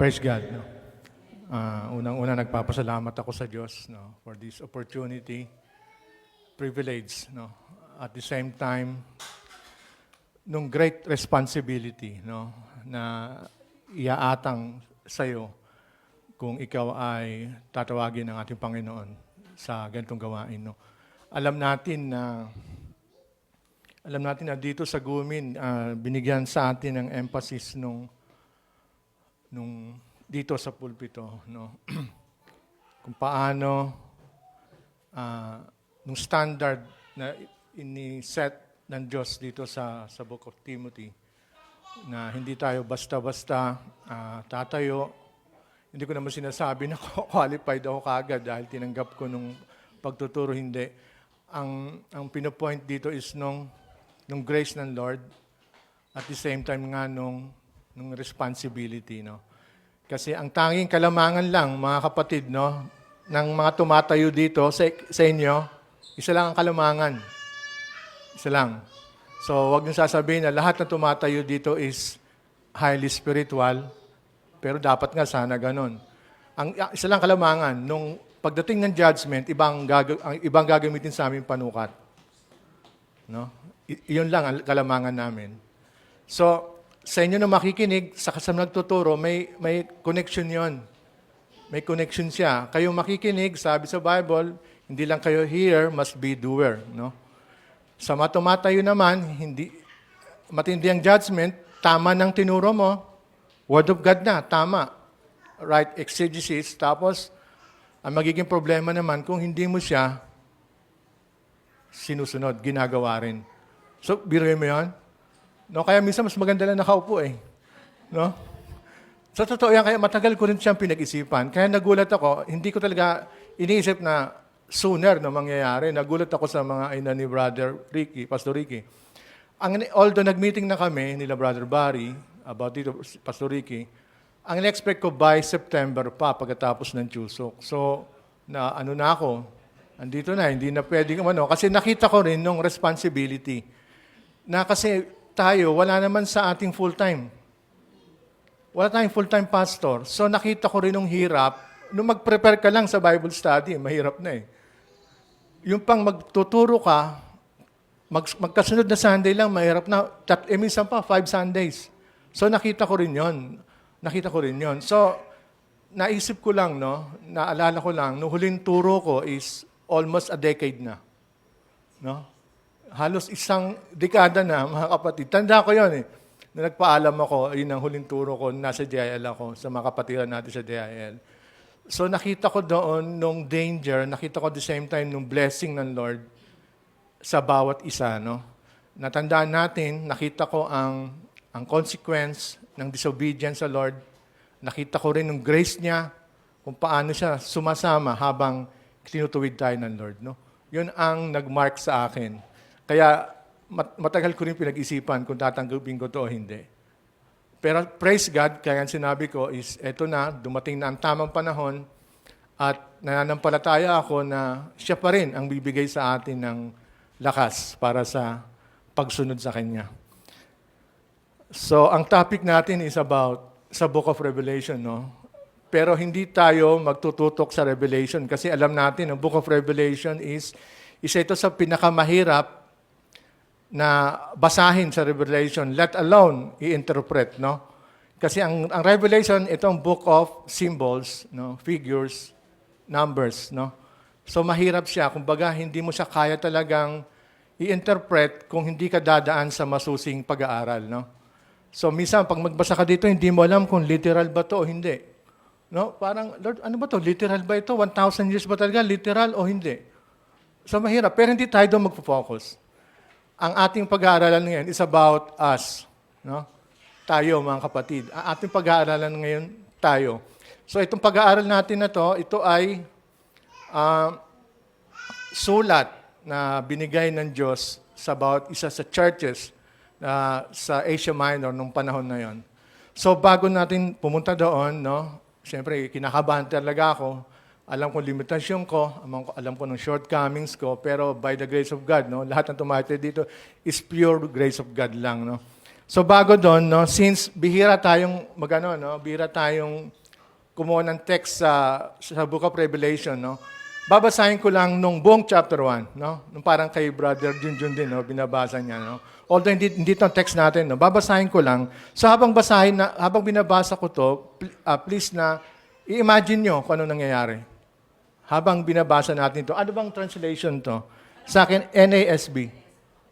Praise God. No? Unang-una, nagpapasalamat ako sa Diyos no, for this opportunity, privilege. No? At the same time, nung great responsibility no, na iaatang sa'yo kung ikaw ay tatawagin ng ating Panginoon sa ganitong gawain. No? Alam natin na dito sa Gumin, binigyan sa atin ng emphasis nung dito sa pulpito, no? Kung paano nung standard na ini-set ng Diyos dito sa Book of Timothy, na hindi tayo basta-basta tatayo. Hindi ko naman sinasabi na qualified ako kaagad dahil tinanggap ko nung pagtuturo, hindi. Ang pinopoint dito is nung grace ng Lord, at the same time nga nung responsibility, no? Kasi ang tanging kalamangan lang, mga kapatid, no, ng mga tumatayo dito sa inyo, isa lang ang kalamangan. Isa lang. So, wag niyo sasabihin na lahat na tumatayo dito is highly spiritual, pero dapat nga sana ganun. Ang isa lang kalamangan, nung pagdating ng judgment, ibang gagamitin sa aming panukat. No? Iyon lang ang kalamangan namin. So, sa inyo na makikinig, sa nagtuturo, may connection yon. May connection siya. Kayo makikinig, sabi sa Bible, hindi lang kayo hearer, must be doer. No? Sa tumatayo naman, hindi matindi ang judgment, tama ng tinuro mo, Word of God na, tama. Right exegesis. Tapos, ang magiging problema naman, kung hindi mo siya sinusunod, ginagawa rin. So, biruin mo yun? No, kaya minsan mas maganda lang nakaupo eh. No? Sa totoo yan, kaya matagal ko rin siyang pinag-isipan. Kaya nagulat ako, hindi ko talaga iniisip na sooner na mangyayari. Nagulat ako sa mga ina ni Brother Ricky, Pastor Ricky. Although nag-meeting na kami nila Brother Barry about dito, Pastor Ricky, ang in-expect ko by September pa pagkatapos ng Chusok. So, andito na, hindi na pwedeng kasi nakita ko rin nung responsibility na kasi tayo, wala naman sa ating full-time. Wala tayong full-time pastor. So nakita ko rin nung hirap, nung mag-prepare ka lang sa Bible study, mahirap na eh. Yung pang magtuturo ka, magkasunod na Sunday lang, mahirap na. Minsan pa, 5 Sundays. So nakita ko rin yon. So, naisip ko lang, no, naalala ko lang, nung huling turo ko is almost a decade na. No? Halos isang dekada na, mga kapatid. Tanda ko yon eh. Na nagpaalam ako, yun ang huling turo ko, nasa DIL ako, sa mga kapatiran natin sa DIL. So nakita ko doon nung danger, nakita ko at the same time nung blessing ng Lord sa bawat isa. No? Natandaan natin, nakita ko ang consequence ng disobedience sa Lord. Nakita ko rin yung grace niya, kung paano siya sumasama habang tinutuwid tayo ng Lord. No? Yun ang nagmark sa akin. Kaya matagal ko rin pinag-isipan kung tatanggapin ko to o hindi. Pero praise God, kaya ang sinabi ko is, eto na, dumating na ang tamang panahon at nananampalataya ako na siya pa rin ang bibigay sa atin ng lakas para sa pagsunod sa Kanya. So, ang topic natin is about sa Book of Revelation, no? Pero hindi tayo magtututok sa Revelation kasi alam natin, ang Book of Revelation is isa ito sa pinakamahirap na basahin sa Revelation, let alone i-interpret, no? Kasi ang Revelation, itong book of symbols, no? Figures, numbers, no? So mahirap siya, kumbaga hindi mo siya kaya talagang i-interpret kung hindi ka dadaan sa masusing pag-aaral, no? So minsan pag magbasa ka dito, hindi mo alam kung literal ba to o hindi. No? Parang, Lord, ano ba to? Literal ba ito? 1,000 years ba talaga? Literal o hindi? So mahirap, pero hindi tayo doon magpo-focus. Ang ating pag-aaralan ngayon is about us. No? Tayo, mga kapatid. Ang ating pag-aaralan ngayon, tayo. So itong pag-aaral natin na to, ito ay sulat na binigay ng Diyos sa about isa sa churches sa Asia Minor nung panahon na yon. So bago natin pumunta doon, no, siyempre kinakabahan talaga ako. Alam ko limitasyon ko, alam ko ng shortcomings ko, pero by the grace of God, no, lahat ng tumatay dito is pure grace of God lang, no. So bago doon, no, since bihira tayong bihira tayong kumuha ng text sa Book of Revelation, no. Babasahin ko lang nung buong chapter 1, no. Nung parang kay Brother Junjun din, no, binabasa niya, no. Although hindi ito ang text natin, no, babasahin ko lang. So habang binabasa ko to, please na i-imagine nyo kung ano nangyayari. Habang binabasa natin to, ano bang translation to? Sa akin, NASB.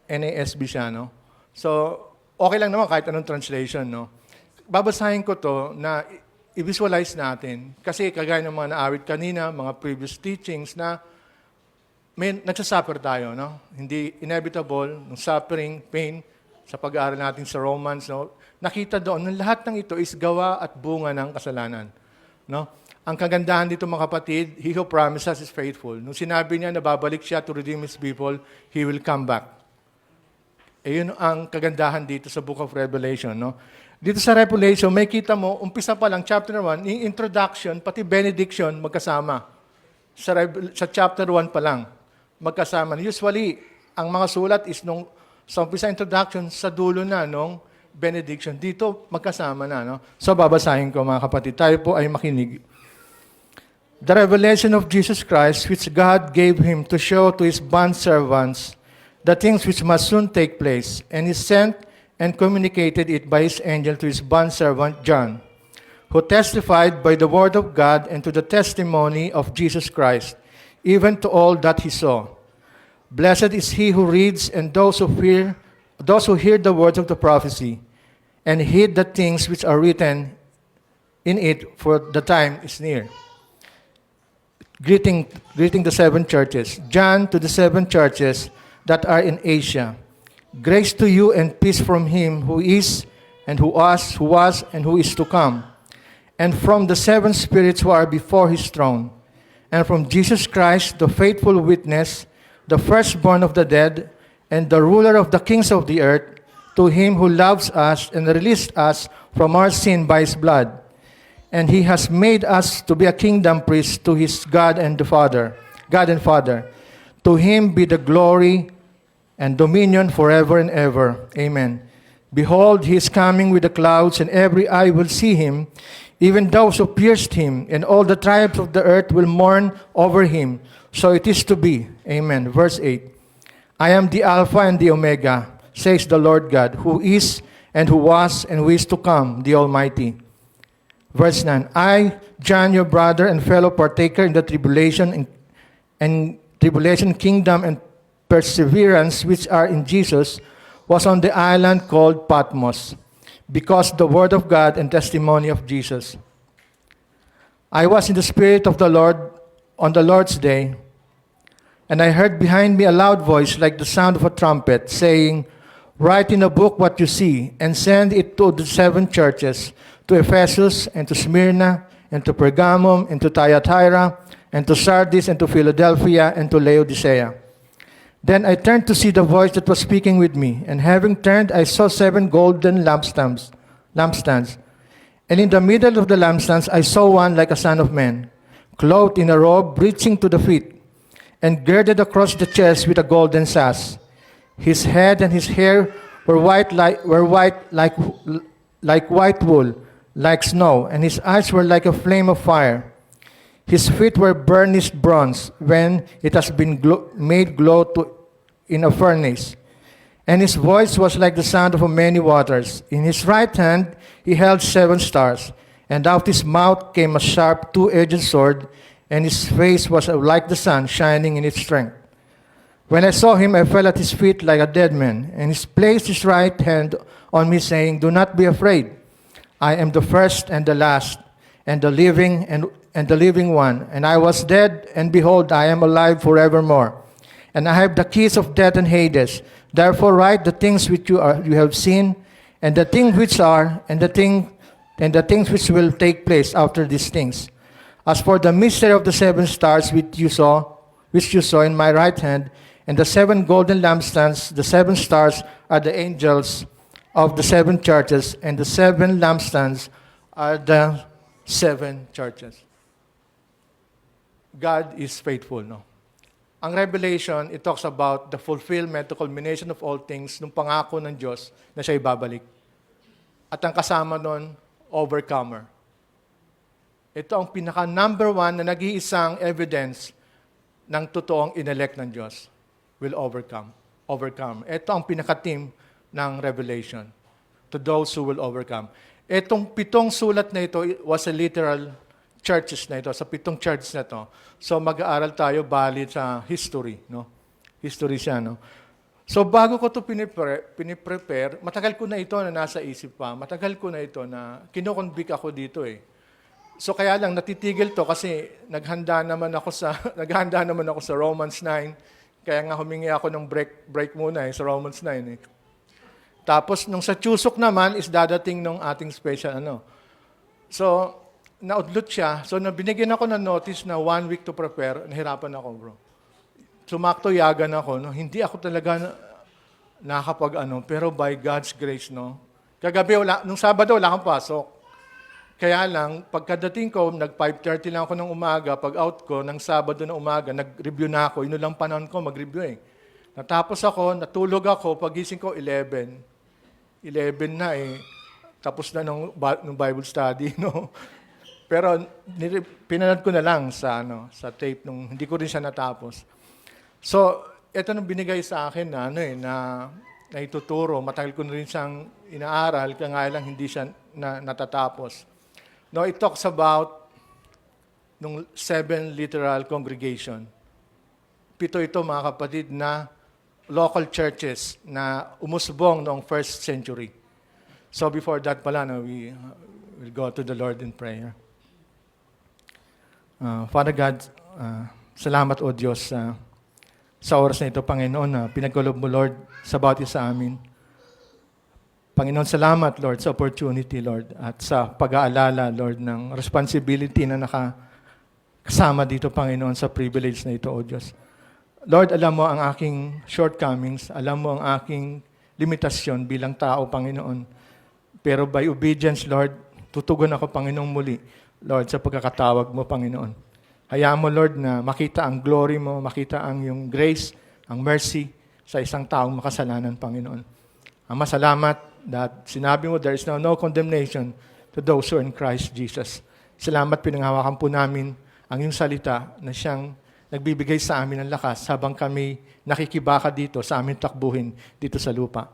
NASB siya, no? So, okay lang naman kahit anong translation, no? Babasahin ko to na i-visualize natin. Kasi kagaya ng mga naawit kanina, mga previous teachings na nagsasuffer tayo, no? Hindi inevitable, ng suffering, pain, sa pag-aaral natin sa Romans, no? Nakita doon na lahat ng ito is gawa at bunga ng kasalanan, no? Ang kagandahan dito mga kapatid, He who promises is faithful. Nung sinabi niya na babalik siya to redeem His people, He will come back. Yun ang kagandahan dito sa Book of Revelation. No? Dito sa Revelation, may kita mo, umpisa pa lang, chapter 1, yung introduction, pati benediction, magkasama. Sa chapter 1 pa lang, magkasama. Usually, ang mga sulat is sa umpisa introduction, sa dulo na nung benediction. Dito, magkasama na. No? So, babasahin ko mga kapatid. Tayo po ay makinig. The revelation of Jesus Christ, which God gave Him to show to His bondservants the things which must soon take place, and He sent and communicated it by His angel to His bondservant John, who testified by the word of God and to the testimony of Jesus Christ, even to all that he saw. Blessed is he who reads and those who hear the words of the prophecy, and heed the things which are written in it, for the time is near. Greeting the 7 churches. John to the 7 churches that are in Asia. Grace to you and peace from Him who is, and who was, and who is to come, and from the 7 spirits who are before His throne, and from Jesus Christ, the faithful witness, the firstborn of the dead, and the ruler of the kings of the earth, to Him who loves us and released us from our sin by His blood. And He has made us to be a kingdom priest to His God and Father. To Him be the glory and dominion forever and ever. Amen. Behold, He is coming with the clouds, and every eye will see Him, even those who pierced Him, and all the tribes of the earth will mourn over Him. So it is to be. Amen. Verse 8. I am the Alpha and the Omega, says the Lord God, who is, and who was, and who is to come, the Almighty. Verse 9, I, John, your brother and fellow partaker in the tribulation and tribulation, kingdom, and perseverance which are in Jesus, was on the island called Patmos, because the word of God and testimony of Jesus. I was in the Spirit of the Lord on the Lord's day, and I heard behind me a loud voice like the sound of a trumpet, saying, write in a book what you see, and send it to the 7 churches, to Ephesus, and to Smyrna, and to Pergamum, and to Thyatira, and to Sardis, and to Philadelphia, and to Laodicea. Then I turned to see the voice that was speaking with me, and having turned, I saw 7 golden lampstands. And in the middle of the lampstands, I saw one like a son of man, clothed in a robe reaching to the feet, and girded across the chest with a golden sash. His head and his hair were white like white wool, like snow, and his eyes were like a flame of fire. His feet were burnished bronze, when it has been made glow in a furnace. And his voice was like the sound of many waters. In his right hand he held 7 stars, and out his mouth came a sharp 2-edged sword, and his face was like the sun shining in its strength. When I saw him, I fell at his feet like a dead man, and he placed his right hand on me, saying, do not be afraid. I am the first and the last, and the living and the living one. And I was dead, and behold, I am alive forevermore. And I have the keys of death and Hades. Therefore write the things which you have seen, and the things which are, and the things which will take place after these things. As for the mystery of the 7 stars which you saw in my right hand, and the 7 golden lampstands, the 7 stars are the angels of the 7 churches, and the 7 lampstands are the 7 churches. God is faithful, no? Ang Revelation, it talks about the fulfillment, the culmination of all things, nung pangako ng Diyos na siya'y babalik. At ang kasama nun, overcomer. Ito ang pinaka-number one na nag-iisang evidence ng totoong inelect ng Diyos. Will overcome. Overcome. Ito ang pinaka-theme ng Revelation. To those who will overcome. Itong 7 sulat na ito was a literal churches na ito, sa 7 churches na ito. So mag-aaral tayo bali sa history. No? History siya. No? So bago ko ito piniprepare, matagal ko na ito na nasa isip pa. Matagal ko na ito na kinoconvict ako dito eh. So kaya lang natitigil to kasi naghanda naman ako sa Romans 9. Kaya nga humingi ako ng break muna sa Romans 9 eh. Tapos nung sa Chusok naman is dadating nung ating special So naudlot siya. So binigyan ako ng notice na 1 week to prepare. Nahirapan ako, bro. Sumakto yagan ako, no. Hindi ako talaga nakakapag pero by God's grace, no. Kagabi nung Sabado wala akong pasok. Kaya lang, pagkadating ko, 5:30 lang ako ng umaga, pag out ko, ng Sabado na umaga, nag-review na ako. Ino lang panahon ko, mag-review eh. Natapos ako, natulog ako, pagising ko, 11. 11 na eh. Tapos na nung Bible study, no? Pero pinanood ko na lang sa tape, hindi ko rin siya natapos. So, ito nung binigay sa akin na ituturo. Matagal ko na rin siyang inaaral, kaya nga lang hindi siya natatapos. No, it talks about nung 7 literal congregation. 7 ito, mga kapatid, na local churches na umusbong noong 1st century. So before that pala, we will go to the Lord in prayer. Father God, salamat o Diyos sa oras na ito, Panginoon, na pinagkulob mo, Lord, sa bawat isa sa amin. Panginoon, salamat, Lord, sa opportunity, Lord, at sa pag-aalala, Lord, ng responsibility na nakasama dito, Panginoon, sa privilege na ito, O Diyos. Lord, alam mo ang aking shortcomings, alam mo ang aking limitasyon bilang tao, Panginoon. Pero by obedience, Lord, tutugon ako, Panginoon, muli, Lord, sa pagkakatawag mo, Panginoon. Hayaan mo, Lord, na makita ang glory mo, makita ang yung grace, ang mercy sa isang taong makasalanan, Panginoon. Ama, salamat that sinabi mo, there is now no condemnation to those who are in Christ Jesus. Salamat, pinanghawakan po namin ang iyong salita na siyang nagbibigay sa amin ng lakas habang kami nakikibaka dito sa aming takbuhin dito sa lupa.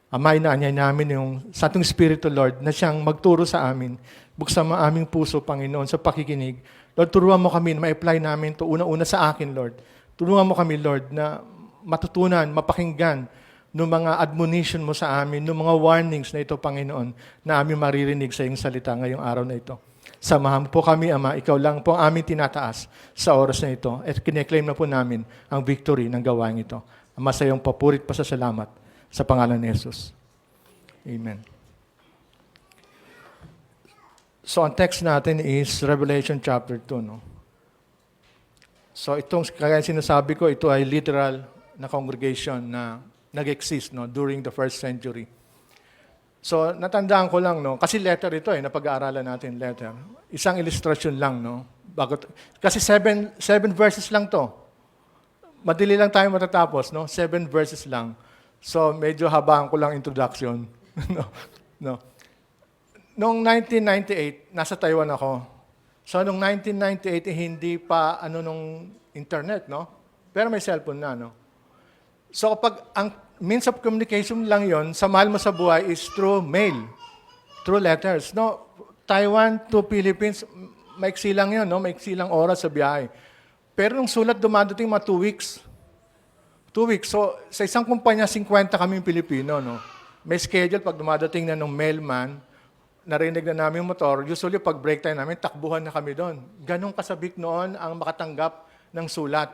Ama, inaanyay namin yung sa atong Espiritu, Lord, na siyang magturo sa amin. Buksan mo aming puso, Panginoon, sa pakikinig. Lord, turuan mo kami na ma-apply namin ito una-una sa akin, Lord. Turuan mo kami, Lord, na matutunan, mapakinggan ng mga admonition mo sa amin, ng mga warnings na ito, Panginoon, na aming maririnig sa iyong salita ngayong araw na ito. Samahan po kami, Ama, ikaw lang po ang aming tinataas sa oras na ito at kine-claim na po namin ang victory ng gawain ito. Ama, sa iyong papurit pa sa salamat sa pangalan ni Jesus. Amen. So, ang text natin is Revelation chapter 2, no? So, itong, kaya sinasabi ko, ito ay literal na congregation na nag-exist, no, during the 1st century. So, natandaan ko lang, no, kasi letter ito napag-aaralan natin letter. Isang illustration lang, no. Kasi 7 verses lang to. Madali lang tayo matatapos, no. 7 verses lang. So, medyo habaan ko lang introduction. no. Noong 1998, nasa Taiwan ako. So, noong 1998, hindi pa nung internet, no. Pero may cellphone na, no. So kapag ang means of communication lang yon sa mahal mo sa buhay is through mail, through letters. No, Taiwan to Philippines, maiksi lang yun, no? Maiksi lang oras sa biyahe. Pero nung sulat dumadating mga 2 weeks. 2 weeks. So sa isang kumpanya, 50 kami Pilipino, no? May schedule pag dumadating na ng mailman, narinig na namin yung motor, usually pag break time namin, takbuhan na kami doon. Ganong kasabik noon ang makatanggap ng sulat.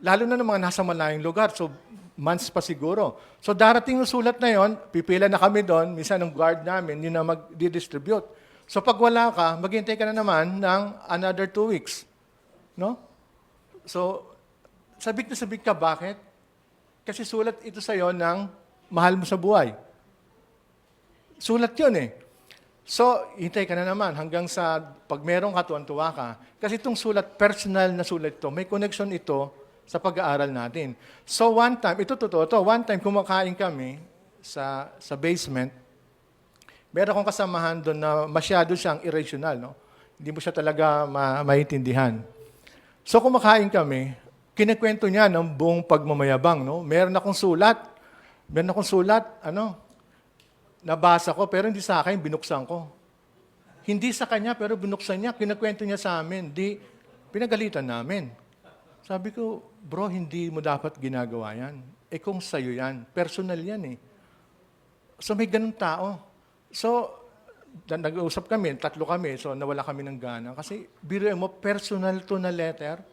Lalo na ng mga nasa malayong lugar. So, months pa siguro. So, darating yung sulat na yon, pipila na kami doon, minsan ng guard namin, yun na mag-distribute. So, pag wala ka, maghintay ka na naman ng another 2 weeks. No? So, sabik na sabik ka. Bakit? Kasi sulat ito sa'yo ng mahal mo sa buhay. Sulat yun eh. So, hintay ka na naman hanggang sa pag meron ka, tuwan-tuwa ka. Kasi itong sulat, personal na sulat ito, may connection ito sa pag-aaral natin. So one time, ito totoo to, one time kumakain kami sa basement, Meron akong kasamahan doon na masyado siyang irrational, no? Hindi mo siya talaga maintindihan. So kumakain kami, kinikwento niya ng buong pagmamayabang, no? Meron akong sulat, nabasa ko, pero hindi sa akin, binuksan ko. Hindi sa kanya, pero binuksan niya, kinikwento niya sa amin, pinagalitan namin. Sabi ko, bro, hindi mo dapat ginagawa yan. Kung sa'yo yan, personal yan eh. So may ganun tao. So, nag-uusap kami, 3 kami, so nawala kami ng gana. Kasi, biruin mo, personal to na letter,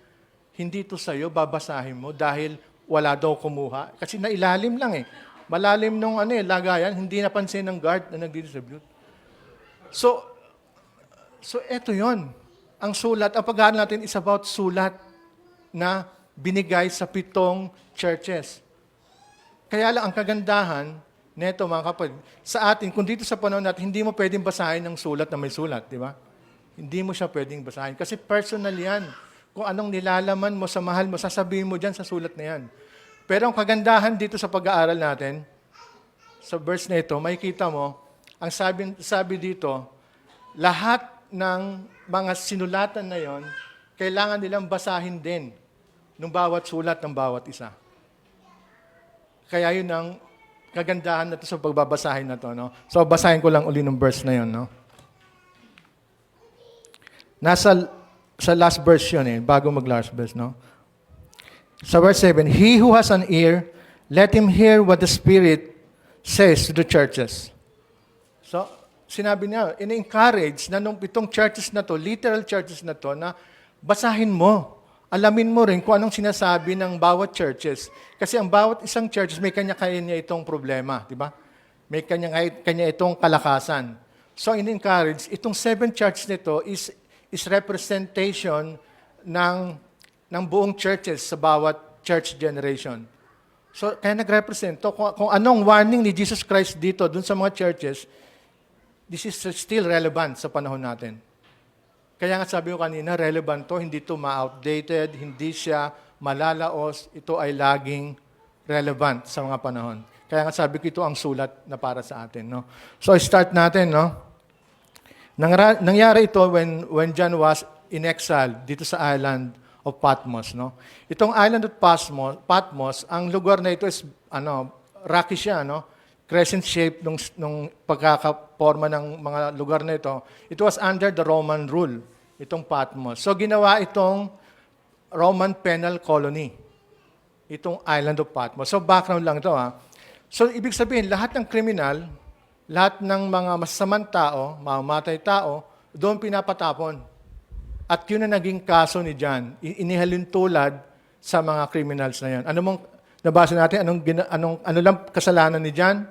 hindi to sa'yo, babasahin mo dahil wala daw kumuha. Kasi nailalim lang eh. Malalim nung lagayan, hindi napansin ng guard na nag-distribute. So eto yon. Ang sulat, ang pag-aaral natin is about sulat na binigay sa 7 churches. Kaya lang ang kagandahan neto mga kapatid, sa atin, kung dito sa panahon natin, hindi mo pwedeng basahin ng sulat na may sulat, di ba? Hindi mo siya pwedeng basahin. Kasi personal yan. Kung anong nilalaman mo sa mahal mo, sasabihin mo dyan sa sulat na yan. Pero ang kagandahan dito sa pag-aaral natin, sa verse na ito, makikita mo, ang sabi dito, lahat ng mga sinulatan na yon, kailangan nilang basahin din ng bawat sulat ng bawat isa. Kaya yun ang kagandahan na ito sa pagbabasahin na ito. No? So, basahin ko lang uli ng verse na yun. No? Sa last verse yun bago mag-last verse. No? Sa verse 7, He who has an ear, let him hear what the Spirit says to the churches. So, sinabi niya, in-encourage na itong churches na to, literal churches na to, na basahin mo. Alamin mo rin kung anong sinasabi ng bawat churches. Kasi ang bawat isang churches may kanya-kanya itong problema, di ba? May kanya itong kalakasan. So, in-encourage, itong 7 churches nito is representation ng buong churches sa bawat church generation. So, kaya nag-represent to. Kung anong warning ni Jesus Christ dito, dun sa mga churches, this is still relevant sa panahon natin. Kaya nga sabi ko kanina, relevant to, hindi to ma-outdated, hindi siya malalaos, ito ay laging relevant sa mga panahon. Kaya nga sabi ko, ito ang sulat na para sa atin. No? So, start natin. No? Nangyari ito when John was in exile dito sa island of Patmos. No? Itong island of Patmos, ang lugar na ito is rocky siya. No? Crescent shape nung pagkakaporma ng mga lugar na ito. It was under the Roman rule, itong Patmos. So ginawa itong Roman penal colony, itong island of Patmos. So background lang ito. So ibig sabihin, lahat ng kriminal, lahat ng mga masasamang tao, mamamatay tao, doon pinapatapon. At yun na naging kaso ni John. Inihalin tulad sa mga criminals na yan. Ano mong nabasa natin? Ano lang kasalanan ni John?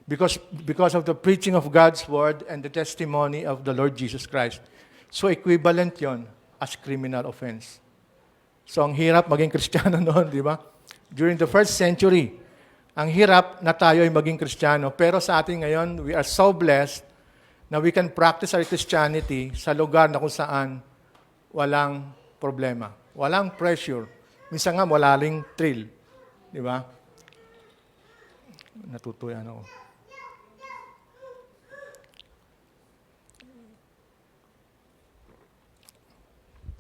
Because of the preaching of God's word and the testimony of the Lord Jesus Christ. So equivalent yon as criminal offense. So ang hirap maging Kristiyano noon, di ba? During the first century, ang hirap na tayo ay maging Kristiyano. Pero sa atin ngayon, we are so blessed na we can practice our Christianity sa lugar na kung saan walang problema. Walang pressure. Minsan nga, wala ring thrill. Di ba? Natutuyan ako.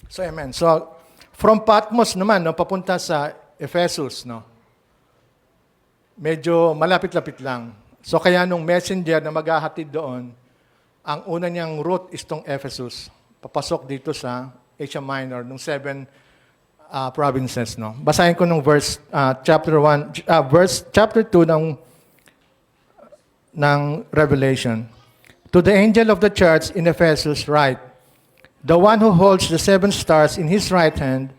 So, amen. So, from Patmos naman, papunta sa Ephesus, medyo malapit-lapit lang. So, kaya nung messenger na maghahatid doon, ang una niyang route is tong Ephesus. Papasok dito sa Asia Minor, nung 7 provinces. Basahin ko nung chapter 2 ng Revelation. To the angel of the church in Ephesus write, the one who holds the 7 stars in his right hand,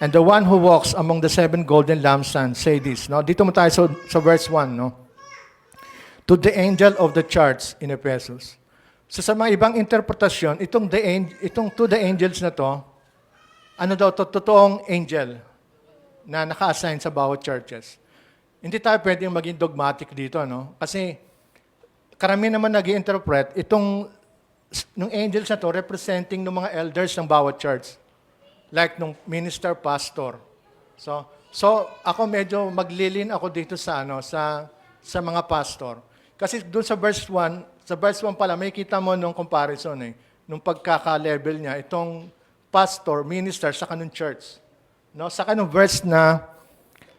and the one who walks among the 7 golden lampstands, say this. Dito mo tayo sa verse 1. To the angel of the church in Ephesus. So sa mga ibang interpretasyon, itong to the angels na to, totoong angel na naka-assign sa bawat churches. Hindi tayo pwedeng maging dogmatic dito, Kasi karamihan naman nag-i-interpret nung angels na to representing ng mga elders ng bawat church. Like nung minister, pastor. So ako medyo maglilin ako dito sa mga pastor. Kasi doon sa verse 1, Sa verse 1 pala, may kita mo nung comparison nung pagkaka-level niya, itong pastor, minister, sa kanong church. No? Sa kanong verse na,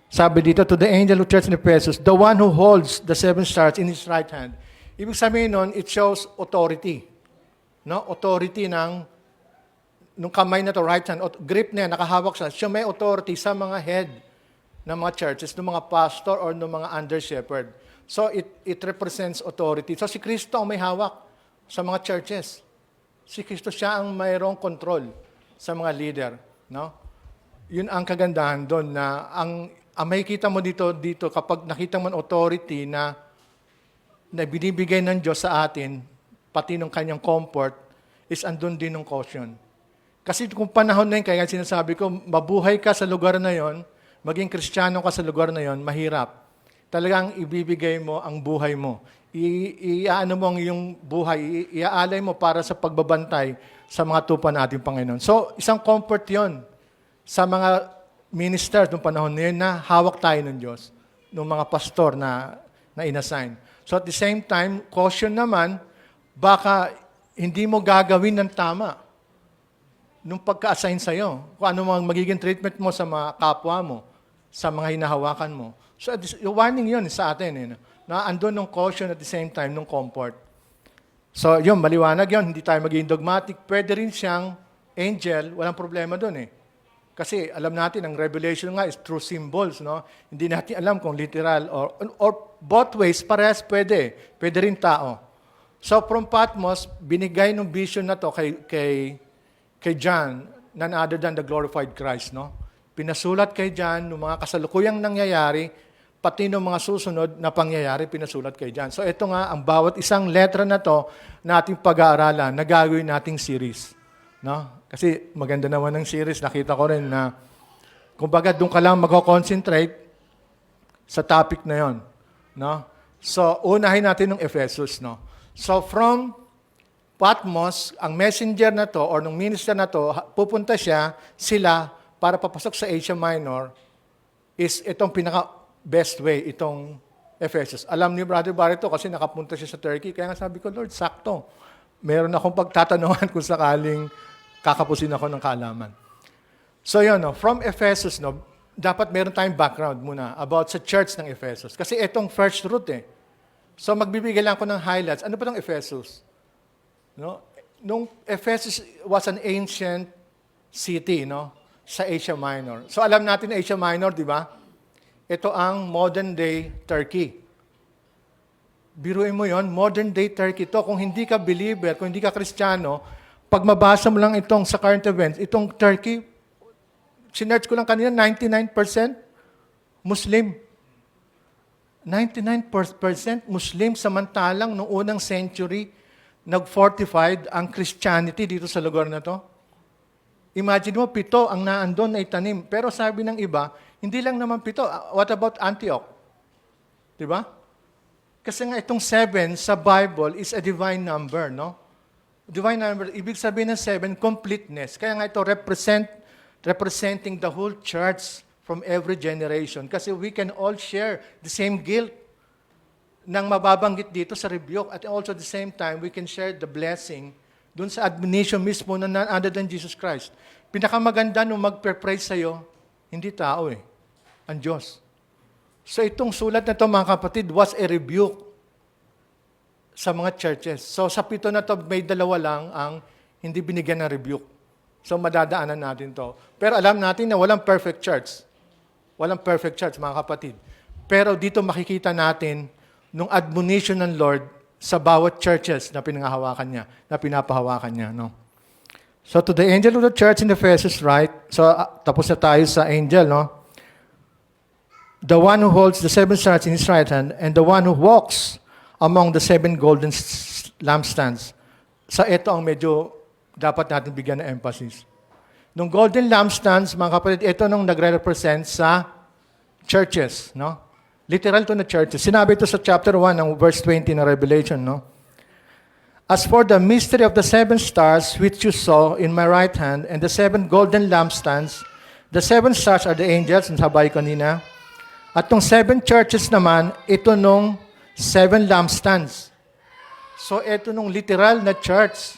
sabi dito, to the angel of church in Ephesus, the one who holds the 7 stars in his right hand. Ibig sabihin nun, it shows authority. No? Authority nung kamay na to, right hand, grip niya, nakahawak siya may authority sa mga head ng mga churches, ng mga pastor, or ng mga under-shepherd. So, it represents authority. So, si Kristo ang may hawak sa mga churches. Si Kristo siya ang mayroong control sa mga leader. No? Yun ang kagandahan doon na ang makikita mo dito kapag nakita mo authority na binibigay ng Diyos sa atin, pati ng kanyang comfort, is andun din ng caution. Kasi kung panahon na yun, kaya sinasabi ko, mabuhay ka sa lugar na yon, maging Kristiyano ka sa lugar na yon, mahirap. Talagang ibibigay mo ang buhay mo. Iaano mo ang iyong buhay, iaalay mo para sa pagbabantay sa mga tupa nating Panginoon. So, isang comfort yon sa mga ministers noong panahon na yun na hawak tayo ng Diyos, ng mga pastor na inassign. So, at the same time, caution naman, baka hindi mo gagawin ng tama nung pagka-assign sa'yo. Kung ano mang magiging treatment mo sa mga kapwa mo, sa mga hinahawakan mo. So, yung warning yun sa atin, na andun ng caution at the same time ng comfort. So, yun, maliwanag yun. Hindi tayo magiging dogmatic. Pwede rin siyang angel, walang problema dun Kasi alam natin, ang revelation nga is through symbols, no? Hindi natin alam kung literal or both ways, parehas pwede. Pwede rin tao. So, from Patmos, binigay ng vision na to kay John, none other than the glorified Christ, no? Pinasulat kay John ng mga kasalukuyang nangyayari, pati ng mga susunod na pangyayari, pinasulat kay John. So ito nga, ang bawat isang letra na to na ating pag-aaralan, na gagawin nating series. No? Kasi maganda naman ng series, nakita ko rin na, kumbaga doon ka lang mag-concentrate sa topic na yon. No? So, unahin natin ng Ephesus. No? So from Patmos, ang messenger na to, or ng minister na to, pupunta sila, para papasok sa Asia Minor, is itong pinaka-best way, itong Ephesus. Alam ni Brother Barreto kasi nakapunta siya sa Turkey, kaya nga sabi ko, Lord, sakto. Meron akong pagtatanungan kung sakaling kakapusin ako ng kaalaman. So yun, from Ephesus, dapat meron tayong background muna about sa church ng Ephesus. Kasi itong first root So magbibigay lang ako ng highlights. Ano ba itong Ephesus? Nung Ephesus was an ancient city, sa Asia Minor. So alam natin na Asia Minor, di ba? Ito ang modern-day Turkey. Biruin mo yon, modern-day Turkey to. Kung hindi ka believer, kung hindi ka Kristiyano, pag mabasa mo lang itong sa current events, itong Turkey, sinearch ko lang kanina, 99% Muslim. 99% Muslim, samantalang noong unang century, nag-fortified ang Christianity dito sa lugar na to. Imagine mo, 7 ang naandun na itanim. Pero sabi ng iba, hindi lang naman 7. What about Antioch? Diba? Kasi nga itong 7 sa Bible is a divine number, no? Divine number, ibig sabihin ng 7, completeness. Kaya nga ito representing the whole church from every generation. Kasi we can all share the same guilt nang mababanggit dito sa rebuke. At also at the same time, we can share the blessing doon sa admonition mismo na none other than Jesus Christ. Pinakamaganda nung mag-praise sa'yo, hindi tao ang Diyos. So itong sulat na ito, mga kapatid, was a rebuke sa mga churches. So sa 7 na ito, may 2 lang ang hindi binigyan ng rebuke. So madadaanan natin to. Pero alam natin na walang perfect church. Walang perfect church, mga kapatid. Pero dito makikita natin nung admonition ng Lord sa bawat churches na pinangahawakan niya, na pinapahawakan niya. No? So to the angel of the church in Ephesus, right? So tapos na tayo sa angel, no? The one who holds the 7 stars in his right hand and the one who walks among the 7 golden lampstands. So ito ang medyo dapat natin bigyan ng emphasis. Nung golden lampstands, mga kapatid, ito nung nagre-represent sa churches, no? Literal to na churches. Sinabi ito sa chapter 1 ng verse 20 ng Revelation, no? As for the mystery of the 7 stars which you saw in my right hand and the 7 golden lampstands, the 7 stars are the angels, nasabay kanina. At tong 7 churches naman, ito nung 7 lampstands. So, eto nung literal na church,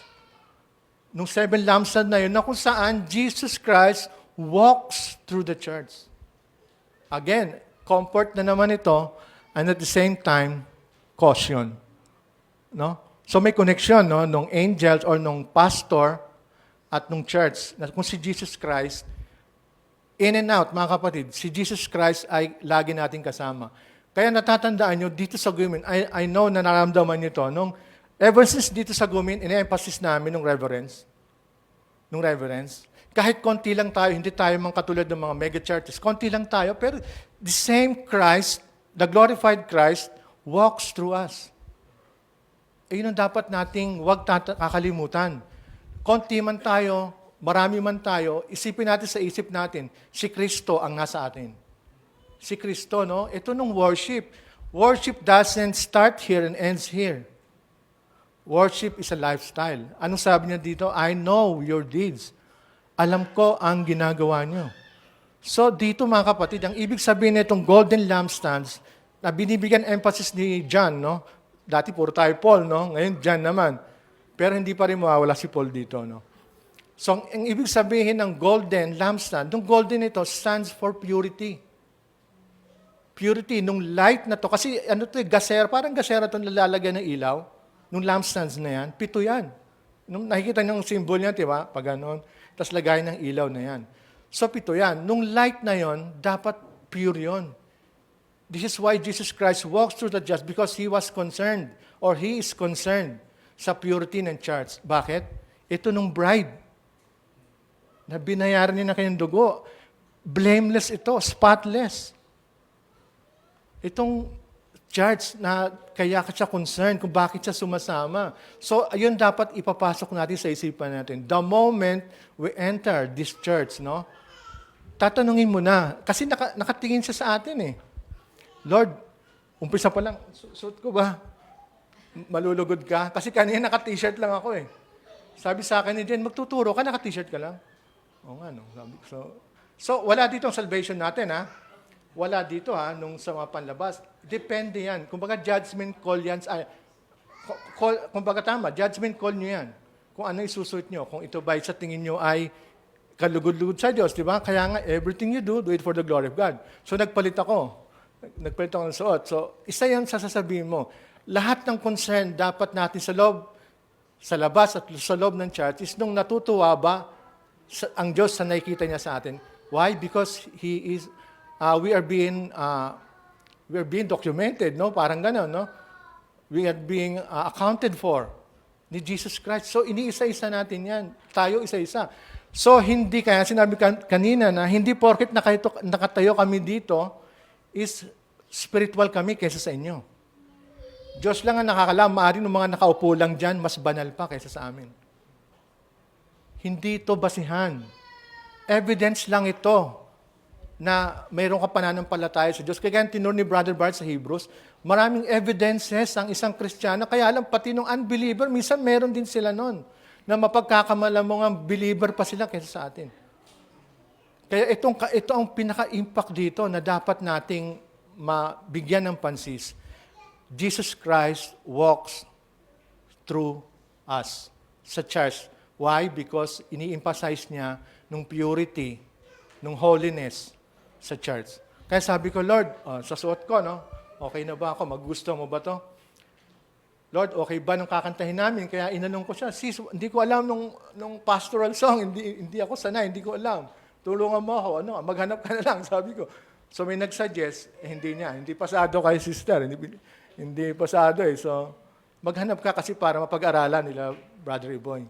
nung 7 lampstand na yun, na kung saan Jesus Christ walks through the church. Again, comfort na naman ito, and at the same time, caution. No? So may connection, no, nung angels or nung pastor at nung church, na kung si Jesus Christ, in and out, mga kapatid, si Jesus Christ ay lagi nating kasama. Kaya natatandaan nyo, dito sa Gumin, I know na naramdaman nyo to, ever since dito sa Gumin, ina-emphasis namin nung reverence. Kahit konti lang tayo, hindi tayo mga katulad ng mga mega churches, konti lang tayo, pero the same Christ, the glorified Christ, walks through us. Yun ang dapat nating huwag kakalimutan. Konti man tayo, marami man tayo, isipin natin sa isip natin, si Kristo ang nasa atin. Si Kristo, no? Ito nung worship. Worship doesn't start here and ends here. Worship is a lifestyle. Anong sabi niya dito? I know your deeds. Alam ko ang ginagawa niyo. So dito mga kapatid, ang ibig sabihin nitong golden lampstands na binibigyan emphasis ni John, no? Dati puro tayo Paul, no? Ngayon John naman. Pero hindi pa rin mawawala si Paul dito, no? So ang ibig sabihin ng golden lampstand, yung golden ito stands for purity. Purity, nung light na to. Kasi ano to, gasera, parang gasera to nalalagyan ng ilaw. Nung lampstands na yan, 7 yan. Nung nakikita niyo yung symbol niya, di ba? Pag ganon. Tapos lagay ng ilaw na yan. So 7 yan. Nung light na yon, dapat pure yon. This is why Jesus Christ walks through the church because He was concerned or He is concerned sa purity ng church. Bakit? Ito nung bride na binayaran niya na kanyang dugo. Blameless ito, spotless. Itong church na kaya siya concerned kung bakit siya sumasama. So, ayun dapat ipapasok natin sa isipan natin. The moment we enter this church, no? Tatanungin mo na. Kasi nakatingin siya sa atin eh. Lord, umpisa pa lang, suot ko ba? Malulugod ka? Kasi kanina naka-t-shirt lang ako eh. Sabi sa akin ni Jen, magtuturo ka, naka-t-shirt ka lang. Oo nga, no? So, wala dito ang salvation natin, ha? Wala dito, ha? Nung sa mga panlabas. Depende yan. Kumbaga, judgment call yan. Kumbaga tama, judgment call nyo yan. Kung ano isusuot nyo. Kung ito ba sa tingin nyo ay kalugod-lugod sa Diyos, di ba? Kaya nga, everything you do it for the glory of God. So, nagpalit ako ng suot. So, isa yan sa sasabihin mo. Lahat ng concern dapat natin sa labas at sa loob ng church is nung natutuwa ba ang Diyos sa nakikita niya sa atin. Why? Because we are being documented, no? Parang gano'n, no? We are being accounted for ni Jesus Christ. So, iniisa-isa natin yan. Tayo isa-isa. So, hindi, kaya sinabi kanina na hindi porket nakatayo kami dito, is spiritual kami kaysa sa inyo. Diyos lang ang nakakalam, maaari ng mga nakaupo lang dyan, mas banal pa kaysa sa amin. Hindi ito basihan. Evidence lang ito na mayroon ka pananampalataya sa Diyos. Kaya tinuro ni Brother Bart sa Hebrews, maraming evidences ang isang Kristiyano, kaya alam, pati nung unbeliever, minsan meron din sila nun, na mapagkakamalamang ang believer pa sila kaysa sa atin. Kaya ito ang pinaka-impact dito na dapat nating mabigyan ng pansis. Jesus Christ walks through us sa church. Why? Because ini-emphasize niya nung purity, nung holiness sa church. Kaya sabi ko, Lord, sa suot ko, no? Okay na ba ako? Magusto mo ba to? Lord, okay ba nung kakantahin namin? Kaya inanong ko siya, sis, hindi ko alam nung pastoral song, hindi ako sanay, hindi ko alam. Tulungan mo ako, maghanap ka na lang, sabi ko. So may nag-suggest, hindi pasado kay sister, hindi pasado eh. So maghanap ka kasi para mapag-aralan nila, Brother Iboy.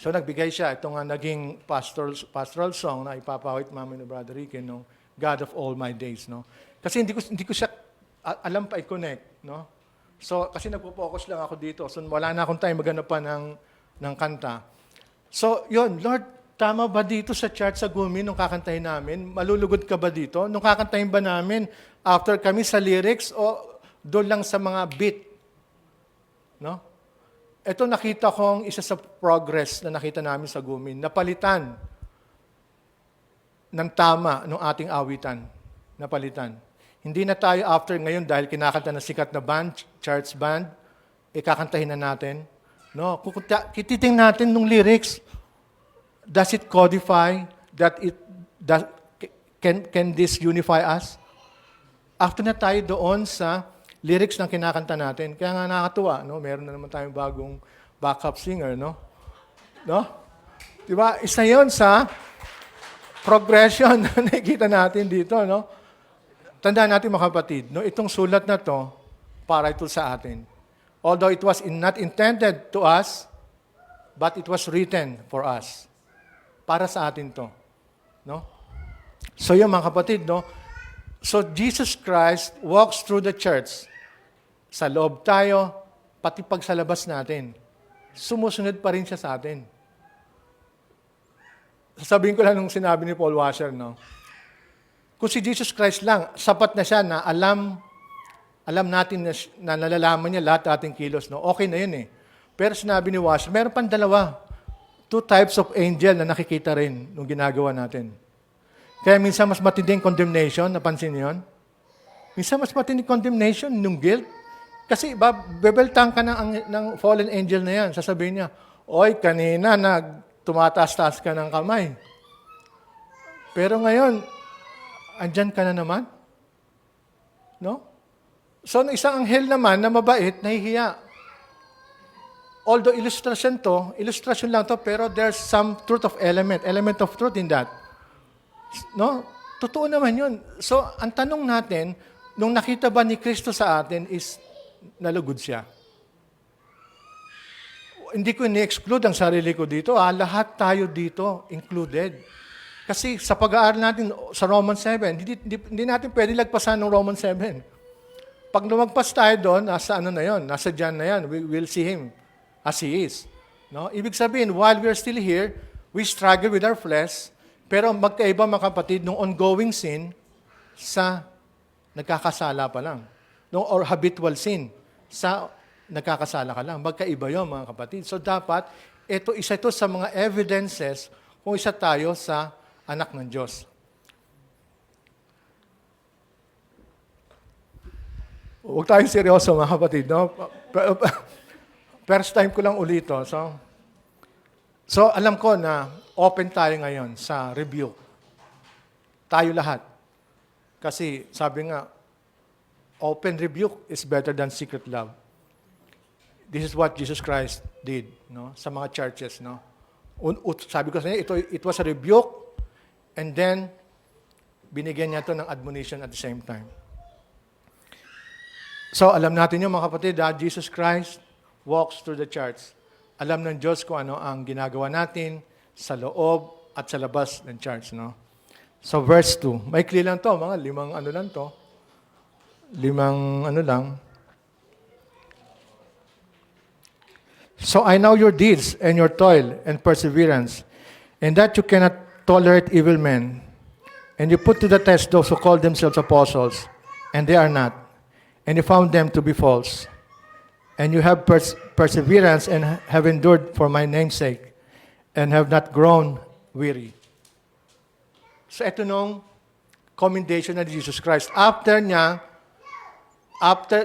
So nagbigay siya, itong naging pastoral song na ipapawit namin ni Brother Ricky, no? God of all my days, no? Kasi hindi ko siya alam pa i-connect, no? So kasi nagpo-focus lang ako dito. So wala na akong time maghanap pa ng kanta. So yun, Lord, tama ba dito sa church sa Gumi nung kakantahin namin? Malulugod ka ba dito? Nung kakantahin ba namin after kami sa lyrics o doon lang sa mga beat? No? Ito nakita kong isa sa progress na nakita namin sa Gumi. Napalitan ng tama ng ating awitan. Napalitan. Hindi na tayo after ngayon dahil kinakanta na sikat na band, church band, ikakantahin na natin. No? Kititing natin nung lyrics. Does it codify that can this unify us? After na tayo doon sa lyrics ng kinakanta natin. Kaya nga nakakatuwa, no? Meron na naman tayong bagong backup singer, no? No? Diba? Isa yon sa progression na nakikita natin dito, no? Tandaan natin mga kapatid, no? Itong sulat na to, para ito sa atin. Although it was not intended to us, but it was written for us. Para sa atin to. No? So yung mga kapatid, no? So Jesus Christ walks through the church. Sa loob tayo, pati pag sa labas natin. Sumusunod pa rin siya sa atin. Sasabihin ko lang nung sinabi ni Paul Washer, no? Kung si Jesus Christ lang, sapat na siya na alam natin na nalalaman niya lahat ating kilos, no? Okay na yun eh. Pero sinabi ni Washer, meron pang dalawa. 2 types of angel na nakikita rin nung ginagawa natin. Kaya minsan mas matinding condemnation, napansin niyo yun? Minsan mas matinding condemnation nung guilt. Kasi bebeltang ka ng fallen angel na yan. Sasabihin niya, oy, kanina tumataas-taas ka ng kamay. Pero ngayon, andyan ka na naman. No? So, isang anghel naman na mabait, nahihiya. Although illustration lang to, pero there's some element of truth in that. No? Totoo naman yun. So, ang tanong natin, nung nakita ba ni Kristo sa atin is, nalugod siya. Hindi ko ni-exclude ang sarili ko dito. Lahat tayo dito included. Kasi sa pag-aaral natin sa Romans 7, hindi natin pwede lagpasan ng Romans 7. Pag lumagpas tayo doon, nasa nasa John na yan, we will see Him as He is. No? Ibig sabihin, while we are still here, we struggle with our flesh, pero magkaiba mga kapatid ng ongoing sin sa nagkakasala pa lang. No? Or habitual sin sa nagkakasala ka lang. Magkaiba yun mga kapatid. So dapat, isa ito sa mga evidences kung isa tayo sa anak ng Diyos. Huwag tayong seryoso mga kapatid. No? First time ko lang ulit ito. So, alam ko na open tayo ngayon sa rebuke. Tayo lahat. Kasi sabi nga, open rebuke is better than secret love. This is what Jesus Christ did, no? Sa mga churches, no? Sabi ko sa inyo, it was a rebuke, and then binigyan niya ito ng admonition at the same time. So, alam natin yun mga kapatid, Jesus Christ walks through the church. Alam ng Diyos kung ano ang ginagawa natin sa loob at sa labas ng church, no? So, verse 2. Maikli lang to, mga 5 lang to. 5 lang. So, I know your deeds and your toil and perseverance, and that you cannot tolerate evil men. And you put to the test those who call themselves apostles, and they are not. And you found them to be false. And you have perseverance and have endured for my name's sake, and have not grown weary. So ito nung commendation na Jesus Christ. After,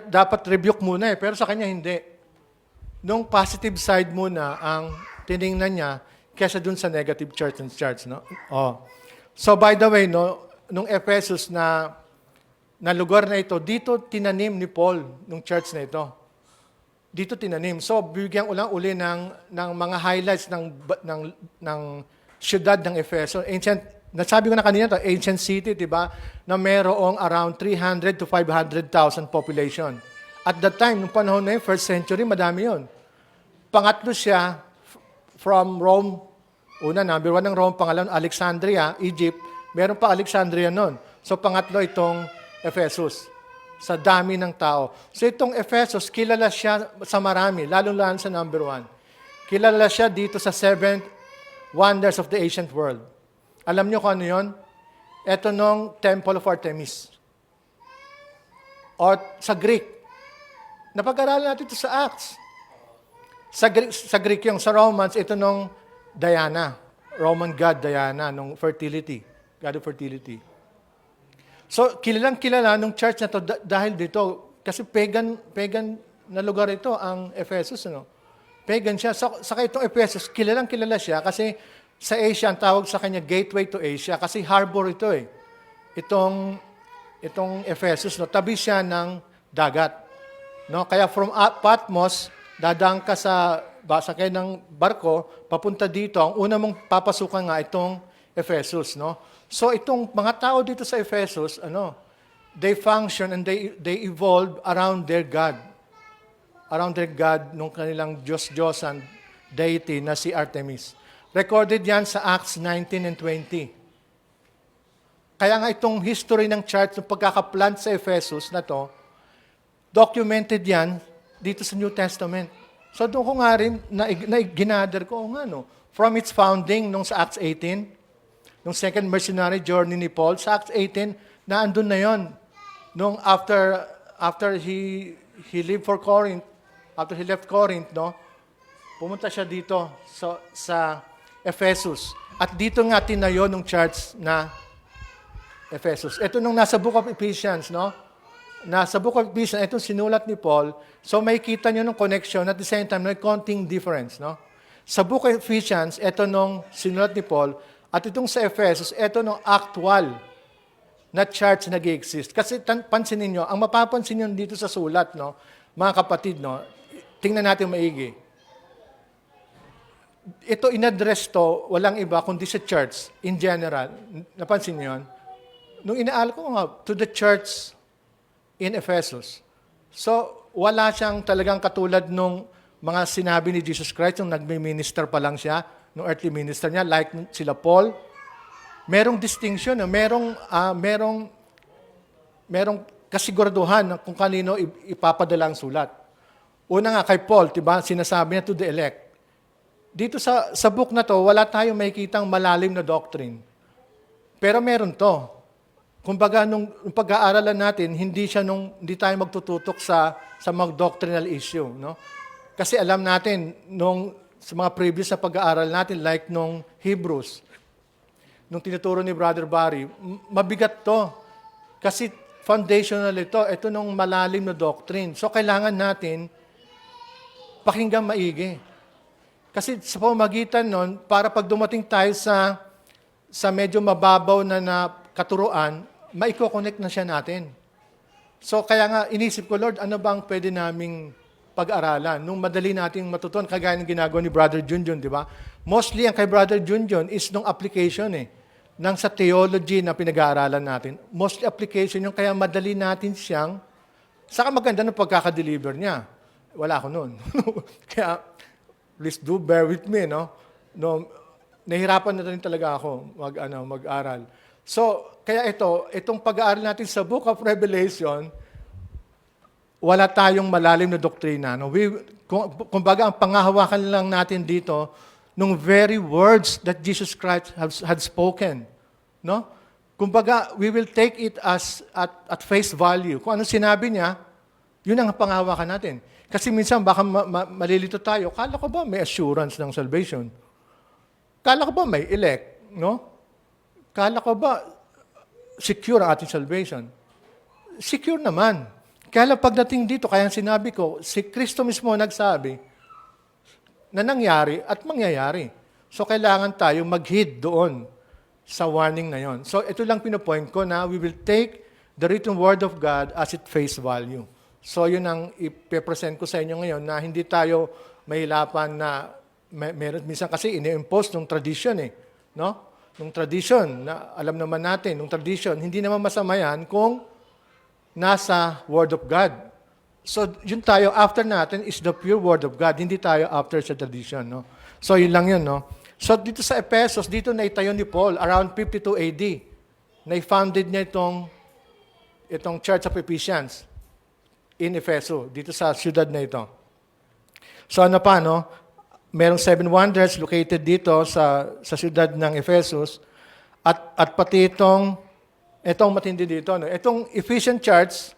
dapat rebuke muna pero sa kanya hindi. Nung positive side muna ang tiningnan niya kaysa dun sa negative church. No? Oh. So by the way, no, nung Ephesus na lugar na ito, dito tinanim ni Paul nung church na ito. Dito tinanim. So, bigyan ulang-uli ng mga highlights ng siyudad ng Efeso. Nasabi ko na kanina to, ancient city, diba? Na merong around 300 to 500,000 population. At that time, nung panahon na yun, first century, madami yun. Pangatlo siya from Rome. Una, number 1 ng Rome. Pangalawang Alexandria, Egypt. Meron pa Alexandria nun. So, pangatlo itong Ephesus. Sa dami ng tao. So itong Ephesus, kilala siya sa marami, lalo-lalo sa number 1. Kilala siya dito sa 7 wonders of the ancient world. Alam niyo kung ano yun? Ito nung Temple of Artemis. O sa Greek. Napag-aralan natin ito sa Acts. Sa Greek yung sa Romans, ito nung Diana. Roman god Diana, nung fertility. God of fertility. So, kilalang-kilala nung church na to dahil dito, kasi pagan na lugar ito, ang Ephesus. Ano? Pagan siya. Saka itong Ephesus, kilala siya kasi sa Asia, ang tawag sa kanya gateway to Asia kasi harbor ito eh. Itong Ephesus, no, tabi siya ng dagat. No? Kaya from Patmos, dadaan ka sa sakay ng barko, papunta dito, ang una mong papasukan nga itong Ephesus. No? So itong mga tao dito sa Ephesus, they function and they evolve around their God. Around their God, nung kanilang Diyos-Diyosan, deity na si Artemis. Recorded yan sa Acts 19 and 20. Kaya nga itong history ng church, ng pagkakaplant sa Ephesus na to, documented yan dito sa New Testament. So doon ko nga rin, ginather ko, from its founding, nung sa Acts 18, nung second missionary journey ni Paul, sa Acts 18, naandun na yon. Nung after he lived for Corinth, after he left Corinth, pumunta siya dito sa Ephesus. At dito nga tinayo ng church na Ephesus. Ito nung nasa Book of Ephesians, Nasa Book of Ephesians, itong sinulat ni Paul. So may kita nyo ng connection at the same time, may konting difference, Sa Book of Ephesians, ito nung sinulat ni Paul, at itong sa Ephesus, ito nung actual na church nag-exist. Kasi pansinin nyo, ang mapapansin nyo dito sa sulat, mga kapatid, tingnan natin maigi. Ito in-address to, walang iba, kundi sa church in general. Napansin nyo yun? Nung inaal ko nga, to the church in Ephesus. So, wala siyang talagang katulad nung mga sinabi ni Jesus Christ, nung nagme-minister pa lang siya, nung earthly minister niya, like sila Paul. Merong distinction, merong kasiguraduhan kung kanino ipapadala ang sulat. Una nga kay Paul, diba, sinasabi niya to the elect. Dito sa book na to, wala tayong makikitang malalim na doctrine. Pero meron to. Kumbaga, nung pag-aaralan natin, hindi tayo magtututok sa mga doctrinal issue. Kasi alam natin, sa mga previous na pag-aaral natin, like nung Hebrews, nung tinuturo ni Brother Barry, mabigat to. Kasi foundational ito nung malalim na doctrine. So, kailangan natin pakinggan maigi. Kasi sa pamamagitan nun, para pag dumating tayo sa medyo mababaw na katuruan, maiko-connect na siya natin. So, kaya nga, inisip ko, Lord, ano bang pwede naming pag-aralan? Nung madali nating matutunan, kagaya ng ginagawa ni Brother Junjun, di ba? Mostly, ang kay Brother Junjun is nung application nang sa theology na pinag-aaralan natin. Mostly application yung kaya madali natin siyang, saka maganda ng pagkakadeliver niya. Wala ako noon. Kaya, please do bear with me, nahirapan na rin talaga ako mag-aral. So, kaya itong pag-aaral natin sa Book of Revelation, wala tayong malalim na doktrina. Kumbaga, ang pangahawakan lang natin dito, nung very words that Jesus Christ had spoken. Kumbaga, we will take it as at face value. Kung ano sinabi niya, yun ang pangahawakan natin. Kasi minsan, baka malilito tayo. Kala ko ba may assurance ng salvation? Kala ko ba may elect? Kala ko ba secure ang ating salvation? Secure naman. Kaya lang pagdating dito, kaya sinabi ko, si Kristo mismo nagsabi na nangyari at mangyayari. So kailangan tayo mag-heed doon sa warning na yon. So ito lang pinopoint ko na we will take the written word of God as it face value. So yun ang ipipresent ko sa inyo ngayon na hindi tayo mahilapan na meron minsan kasi ini-impose ng tradition Nung tradition, na alam naman natin, nung tradition, hindi naman masama yan kung nasa Word of God. So, yun tayo, after natin is the pure Word of God. Hindi tayo after sa tradition. So, yun lang yun. So, dito sa Ephesus, dito na itayo ni Paul, around 52 AD, na-founded niya itong Church of Ephesians in Ephesus, dito sa siyudad na ito. So, ano pa, merong 7 wonders located dito sa siyudad ng Ephesus at pati itong matindi dito. Itong Ephesian Church,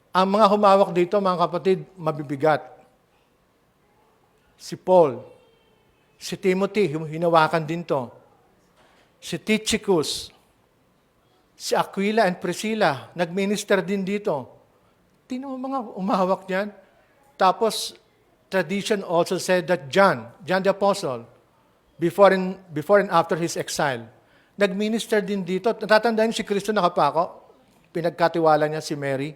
ang mga humawak dito, mga kapatid, mabibigat. Si Paul, si Timothy, hinawakan din to. Si Tychicus, si Aquila and Priscilla, nagminister din dito. Tino mga umahawak niyan? Tapos, tradition also said that John the Apostle, before and after his exile, nag-minister din dito. Natatandaan si Kristo nakapako, pinagkatiwala niya si Mary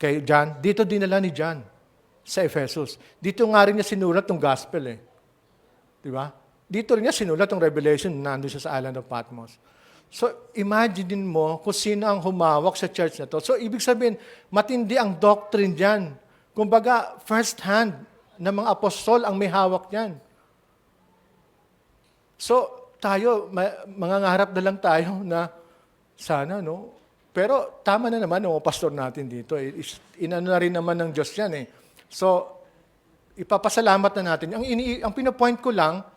kay John. Dito dinala ni John sa Ephesus. Dito nga rin niya sinulat ng gospel eh. Di ba? Dito rin niya sinulat ng Revelation, nandun siya sa island of Patmos. So, imagine mo kung sino ang humawak sa church na to. So, ibig sabihin, matindi ang doctrine dyan. Kumbaga, first hand na mga apostol ang may hawak dyan. So, tayo, mangangarap na lang tayo na sana, no? Pero tama na naman ng pastor natin dito. Inano na rin naman ng Diyos yan eh. So, ipapasalamat na natin. Ang pinapoint ko lang,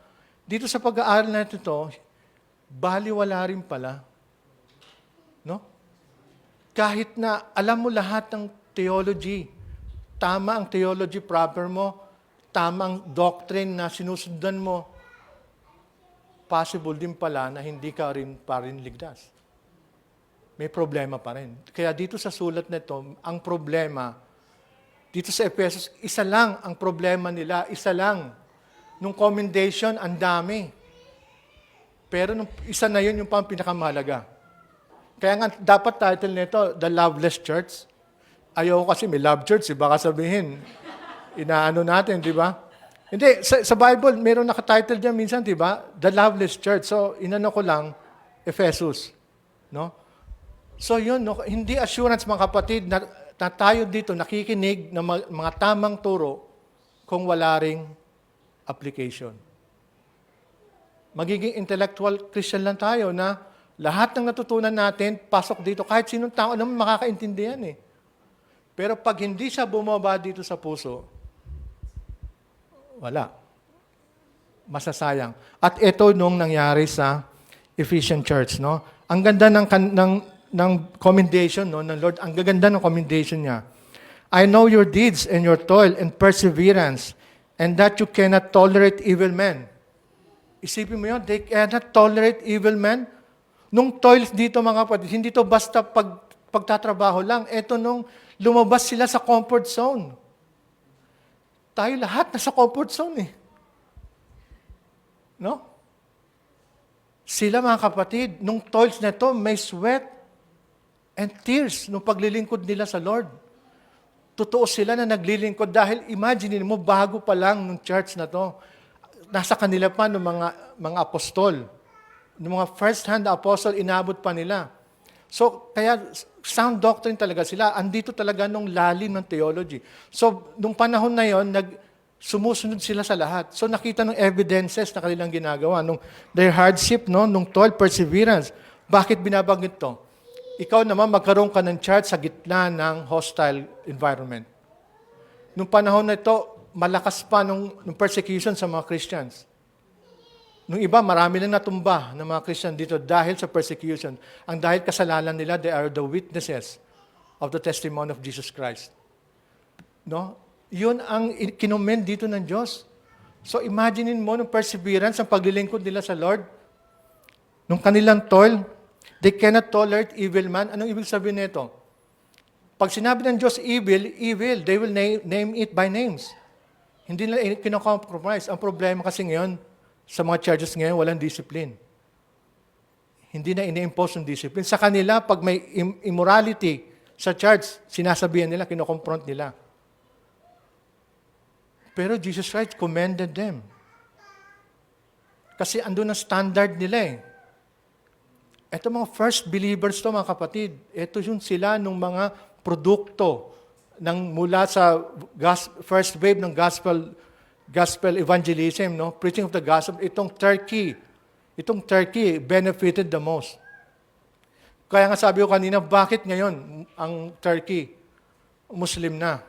dito sa pag-aaral natin ito, baliwala rin pala. No? Kahit na alam mo lahat ng theology, tama ang theology proper mo, tama ang doctrine na sinusundan mo, possible din pala na hindi ka rin pa rin ligtas. May problema pa rin. Kaya dito sa sulat na ito, ang problema, dito sa Ephesus, isa lang ang problema nila, isa lang. Nung commendation, ang dami. Pero nung isa na yun, yung pang pinakamahalaga. Kaya nga, dapat title nito, The Loveless Church. Ayoko kasi may love church, baka sabihin, inaano natin, di ba? Hindi, sa Bible, mayroong nakatitle dyan minsan, di ba? The Loveless Church. So, inano ko lang, Ephesus. No? So, yun, no? Hindi assurance, mga kapatid, na tayo dito nakikinig ng mga tamang turo kung wala ring application. Magiging intellectual Christian lang tayo na lahat ng natutunan natin, pasok dito, kahit sinong tao naman makakaintindihan eh. Pero pag hindi siya bumaba dito sa puso, wala. Masasayang. At ito nung nangyari sa Ephesian Church, no? Ang ganda ng commendation, no, ng Lord. Ang gaganda ng commendation niya. I know your deeds and your toil and perseverance, and that you cannot tolerate evil men. Isipin mo yun, they cannot tolerate evil men. Nung toils dito, mga kapatid, hindi to basta pagtatrabaho lang. Ito nung lumabas sila sa comfort zone. Tayo lahat nasa comfort zone eh. No? Sila, mga kapatid, nung toils na to, may sweat and tears nung paglilingkod nila sa Lord. Totoo sila na naglilingkod dahil imagine mo, bago pa lang ng church na to, nasa kanila pa ng mga apostol. Ng mga first-hand apostle, inabot pa nila. So, kaya sound doctrine talaga sila. Andito talaga nung lalim ng theology. So, nung panahon na yon, sumusunod sila sa lahat. So, nakita ng evidences na kanilang ginagawa. Nung their hardship, no? Nung toil, perseverance. Bakit binabanggit to? Ikaw naman, magkaroon ka ng church sa gitna ng hostile environment. Nung panahon na ito, malakas pa nung persecution sa mga Christians. Nung iba, marami lang natumba ng mga Christian dito dahil sa persecution. Ang dahil kasalanan nila, they are the witnesses of the testimony of Jesus Christ. No? Yun ang kinommend dito ng Diyos. So imaginein mo nung perseverance, ang paglilingkod nila sa Lord, nung kanilang toil, they cannot tolerate evil man. Anong ibig sabihin nito? Pag sinabi ng Diyos evil, they will name it by names. Hindi nila kino-compromise. Ang problema kasi ngayon, sa mga churches ngayon, walang discipline. Hindi na ini-impose yung discipline. Sa kanila, pag may immorality sa church, sinasabihan nila, kinoconfront nila. Pero Jesus Christ commended them. Kasi andun ang standard nila eh. Ito mga first believers to, mga kapatid. Ito yung sila nung mga produkto mula sa first wave ng gospel evangelism, no? Preaching of the gospel. Itong Turkey benefited the most. Kaya nga sabi ko kanina, bakit ngayon ang Turkey Muslim na?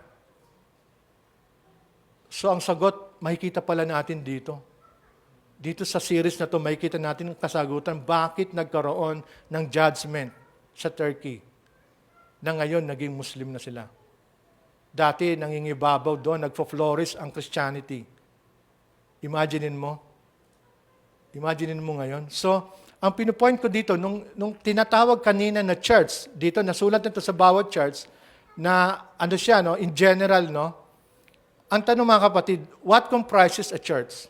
So ang sagot, makikita pala natin dito. Dito sa series na to, makikita natin ang kasagutan, bakit nagkaroon ng judgment sa Turkey na ngayon naging Muslim na sila. Dati, nangingibabaw doon, nagpo-flourish ang Christianity. Imaginein mo ngayon. So, ang pinupoint ko dito, nung tinatawag kanina na church, dito, nasulat nito sa bawat church, na ano siya, no, in general, no, Ang tanong mga kapatid, what comprises a church?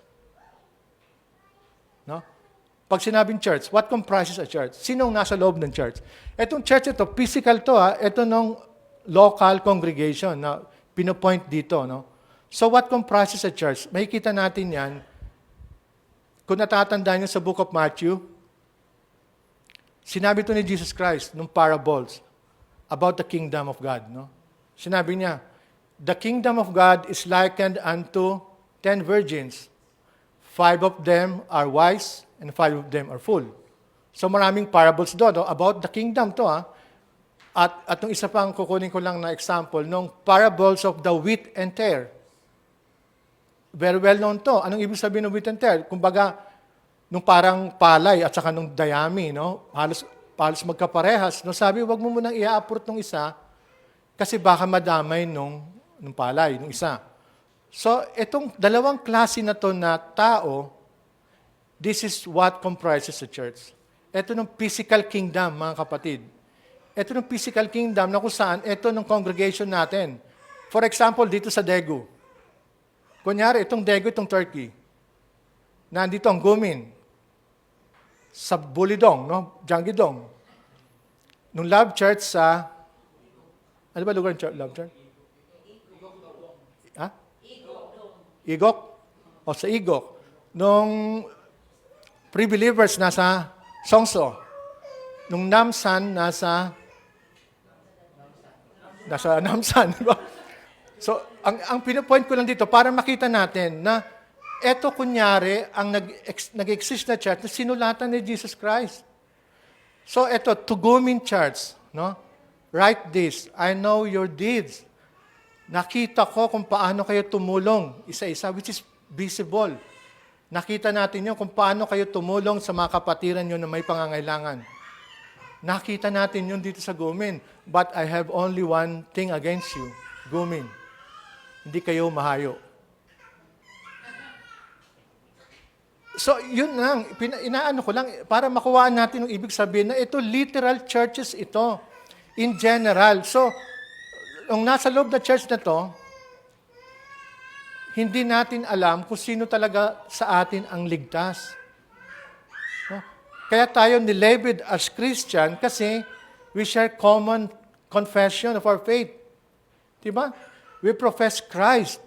No? Pag sinabing church, what comprises a church? Sinong nasa loob ng church? Etong church ito, physical to ha, ito nung local congregation na pinopoint dito. No? So what comprises a church? Makikita natin yan. Kung natatandaan niyo sa book of Matthew, sinabi ito ni Jesus Christ nung parables about the kingdom of God. No? Sinabi niya, the kingdom of God is likened unto 10 virgins. 5 of them are wise and 5 of them are fool. So maraming parables doon about the kingdom to. At yung isa pang kukunin ko lang na example, nung parables of the wheat and tare. Very well known to. Anong ibig sabihin ng wheat and tare? Kumbaga, nung parang palay at saka nung dayami, no? Halos magkaparehas. No, sabi, wag mo munang i-uproot nung isa kasi baka madamay nung palay, nung isa. So, itong dalawang klase na to na tao, this is what comprises the church. Ito ng physical kingdom, mga kapatid. Ito ng physical kingdom na kung saan, ito ng congregation natin. For example, dito sa Daegu. Kunyari, itong Daegu, itong Turkey. Nandito ang Gumin. Sa Bulidong, no? Janggidong. Nung Love Church sa... Ano ba lugar ng Love Church? Ha? Igok? O sa Igok. Nung Pre-Believers nasa Songso. Nung Namsan nasa Namsan. So, ang pinapoint ko lang dito, para makita natin na eto kunyari, ang nag-exist na church na sinulatan ni Jesus Christ. So, eto, Tugumin Church, no? Write this, I know your deeds. Nakita ko kung paano kayo tumulong, isa-isa, which is visible. Nakita natin yun kung paano kayo tumulong sa mga kapatiran nyo na may pangangailangan. Nakita natin yun dito sa Gumin. But I have only one thing against you, Gumin. Hindi kayo mahayo. So, yun lang. Inaano ko lang para makuhaan natin yung ibig sabihin na ito, literal churches ito. In general. So, yung nasa loob na church na to, hindi natin alam kung sino talaga sa atin ang ligtas. No? Kaya tayo nilabeled as Christian kasi we share common confession of our faith. Diba? We profess Christ.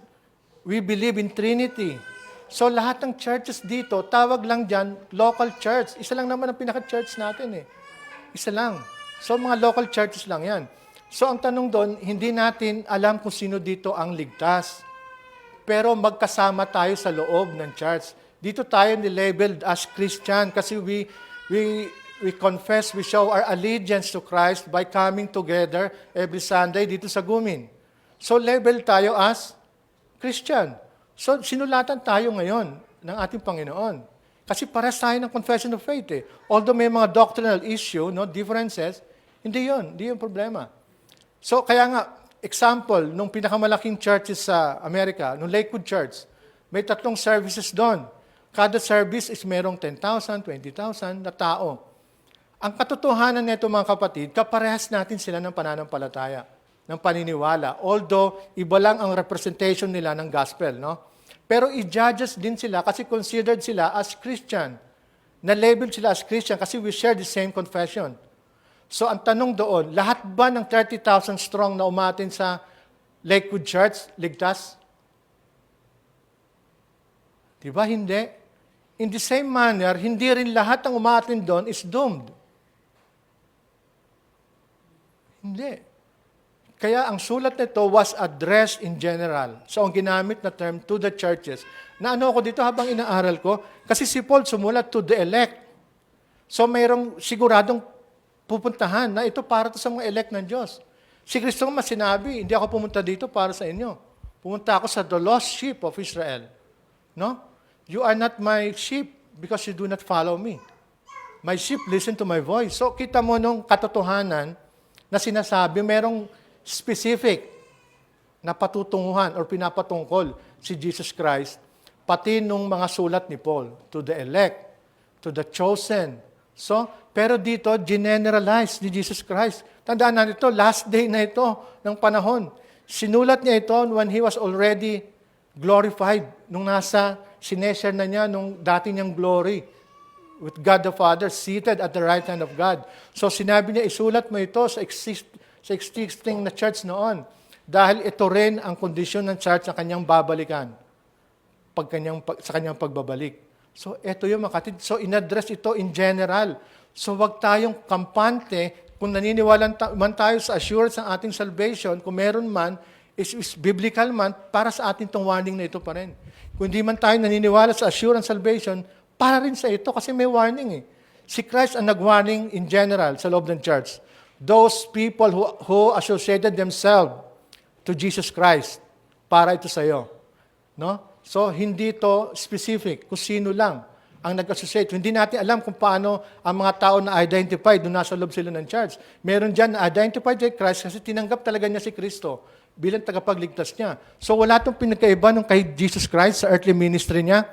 We believe in Trinity. So lahat ng churches dito, tawag lang dyan, local church. Isa lang naman ang pinaka-church natin eh. Isa lang. So mga local churches lang yan. So ang tanong doon, hindi natin alam kung sino dito ang ligtas. Pero magkasama tayo sa loob ng church. Dito tayo nilabeled as Christian kasi we confess, we show our allegiance to Christ by coming together every Sunday dito sa Gumin. So label tayo as Christian. So sinulatan tayo ngayon ng ating Panginoon. Kasi pares tayo ng confession of faith eh. Although may mga doctrinal issue, no, differences, hindi yung problema. So kaya nga, example, nung pinakamalaking churches sa Amerika, nung Lakewood Church, may 3 services doon. Kada service is merong 10,000, 20,000 na tao. Ang katotohanan nito mga kapatid, kaparehas natin sila ng pananampalataya, ng paniniwala. Although, iba lang ang representation nila ng gospel, no? Pero i-judges din sila kasi considered sila as Christian. Na-label sila as Christian kasi we share the same confession. So, ang tanong doon, lahat ba ng 30,000 strong na umatin sa Lakewood Church, ligtas? Diba? Hindi. In the same manner, hindi rin lahat ng umatin doon is doomed. Hindi. Kaya ang sulat nito was addressed in general. So, ang ginamit na term to the churches. Na ano ako dito habang inaaral ko? Kasi si Paul sumulat to the elect. So, mayroong siguradong pupuntahan na ito para to sa mga elect ng Diyos. Si Kristo mas sinabi, hindi ako pumunta dito para sa inyo. Pumunta ako sa the lost sheep of Israel. No? You are not my sheep because you do not follow me. My sheep listen to my voice. So, kita mo nung katotohanan na sinasabi, merong specific na patutunguhan or pinapatungkol si Jesus Christ, pati nung mga sulat ni Paul, to the elect, to the chosen. So, pero dito, generalize ni Jesus Christ. Tandaan na ito, last day na ito ng panahon. Sinulat niya ito when He was already glorified. Nung sineshare na niya nung dati niyang glory with God the Father, seated at the right hand of God. So sinabi niya, isulat mo ito sa existing na church noon. Dahil ito rin ang kondisyon ng church na kanyang babalikan sa kanyang pagbabalik. So ito yung makatid. So inaddress ito in general. So wag tayong kampante kung naniniwala man tayo sa assurance ng ating salvation, kung meron man, is biblical man, para sa atin itong warning na ito pa rin. Kung hindi man tayo naniniwala sa assurance salvation, para rin sa ito kasi may warning eh. Si Christ ang nag-warning in general sa loob ng church. Those people who associated themselves to Jesus Christ, para ito sa iyo. No? So, hindi ito specific kung sino lang ang nag-associate. Hindi natin alam kung paano ang mga tao na identified nung nasa loob sila ng church. Meron dyan na identified kay Christ kasi tinanggap talaga niya si Kristo bilang tagapagligtas niya. So, wala itong pinagkaiba nung kay Jesus Christ sa earthly ministry niya.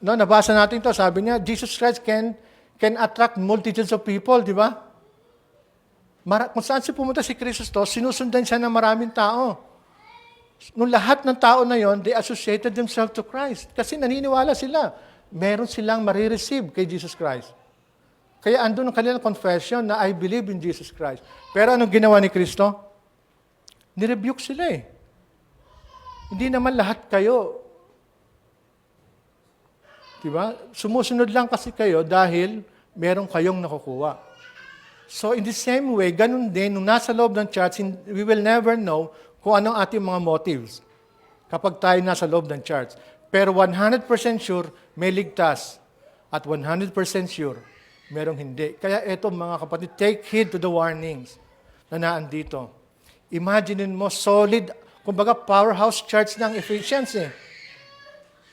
No, nabasa natin ito. Sabi niya, Jesus Christ can attract multitudes of people, di ba? Kung saan pumunta si Kristo, sinusundan siya ng maraming tao. Nung lahat ng tao na yon, they associated themselves to Christ. Kasi naniniwala sila. Meron silang marireceive kay Jesus Christ. Kaya andun ang kanilang confession na I believe in Jesus Christ. Pero anong ginawa ni Kristo? Nirebuke sila eh. Hindi naman lahat kayo. Diba? Sumusunod lang kasi kayo dahil meron kayong nakukuha. So in the same way, ganun din, nung nasa loob ng church, we will never know kung anong ating mga motives kapag tayo nasa loob ng church. Pero 100% sure, may ligtas. At 100% sure, merong hindi. Kaya eto mga kapatid, take heed to the warnings na naandito. Imagine mo, solid, kumbaga powerhouse church ng Ephesians eh.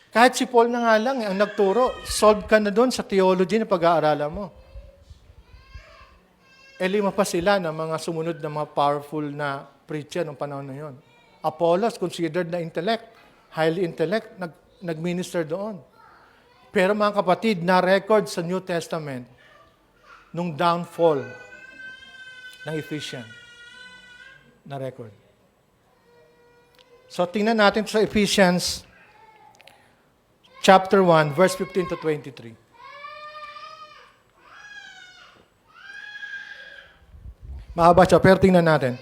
Kahit si Paul na nga lang ang nagturo, solved ka na doon sa theology na pag-aaralan mo. Lima pa sila na mga sumunod na mga powerful na preacher ng panahon na yon. Apollos, considered na intellect, highly intellect, nag-minister doon. Pero mga kapatid, na-record sa New Testament nung downfall ng Ephesians. Na-record. So, tingnan natin sa Ephesians chapter 1, verse 15 to 23. Mahaba siya, pero tingnan natin.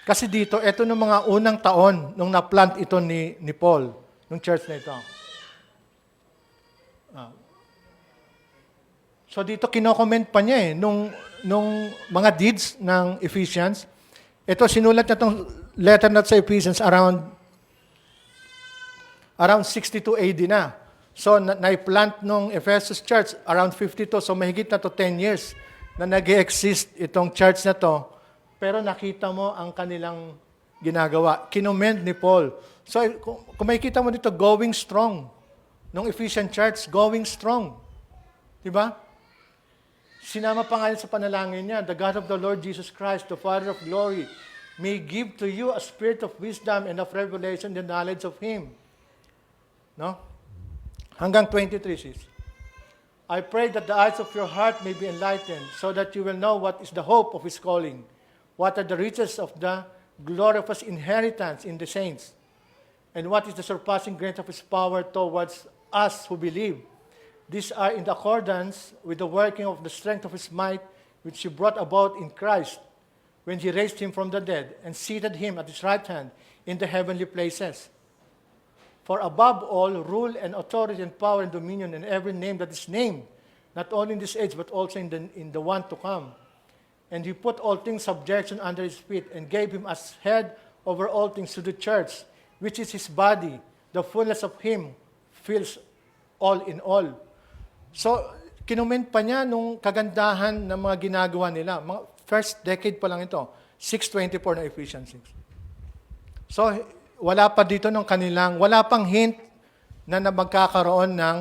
Kasi dito, ito ng mga unang taon nung na-plant ito ni Paul, nung church na ito. So dito, kino-comment pa niya nung mga deeds ng Ephesians. Ito, sinulat na itong letter na sa Ephesians around 62 AD na. So, na-plant nung Ephesus church around 52. So, mahigit na to 10 years na nag-exist itong church na to. Pero nakita mo ang kanilang ginagawa. Kinommend ni Paul. So, kung makikita mo dito, going strong. Nung Ephesian church, going strong. Diba? Sinama pa nga sa panalangin niya, the God of the Lord Jesus Christ, the Father of glory, may give to you a spirit of wisdom and of revelation, the knowledge of Him. No? Hanggang 23 says, I pray that the eyes of your heart may be enlightened, so that you will know what is the hope of His calling, what are the riches of the glory of His inheritance in the saints, and what is the surpassing greatness of His power towards us who believe. These are in accordance with the working of the strength of His might, which He brought about in Christ, when He raised Him from the dead and seated Him at His right hand in the heavenly places. For above all, rule and authority and power and dominion and every name that is named, not only in this age, but also in the one to come. And He put all things subjection under His feet, and gave Him as head over all things to the church, which is His body, the fullness of Him fills all in all. So, kinument pa niya nung kagandahan ng mga ginagawa nila. First decade pa lang ito, 624 ng Ephesians 6. So, wala pa dito wala pang hint na magkakaroon ng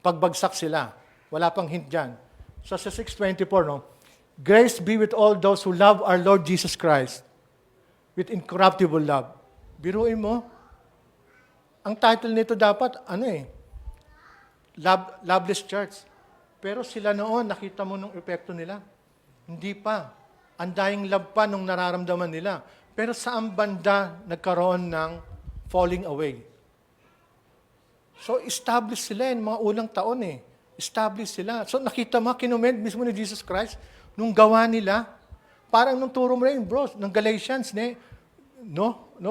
pagbagsak sila. Wala pang hint dyan. So, sa 624, no, grace be with all those who love our Lord Jesus Christ with incorruptible love. Biruin mo, ang title nito dapat, Loveless Church. Pero sila noon, nakita mo nung epekto nila. Hindi pa. Undying love pa nung nararamdaman nila. Pero saan banda nagkaroon ng falling away. So, established sila mga unang taon eh. Established sila. So, nakita mo, kinomend mismo ni Jesus Christ nung gawa nila. Parang nung turo mo rin, bro, ng Galatians,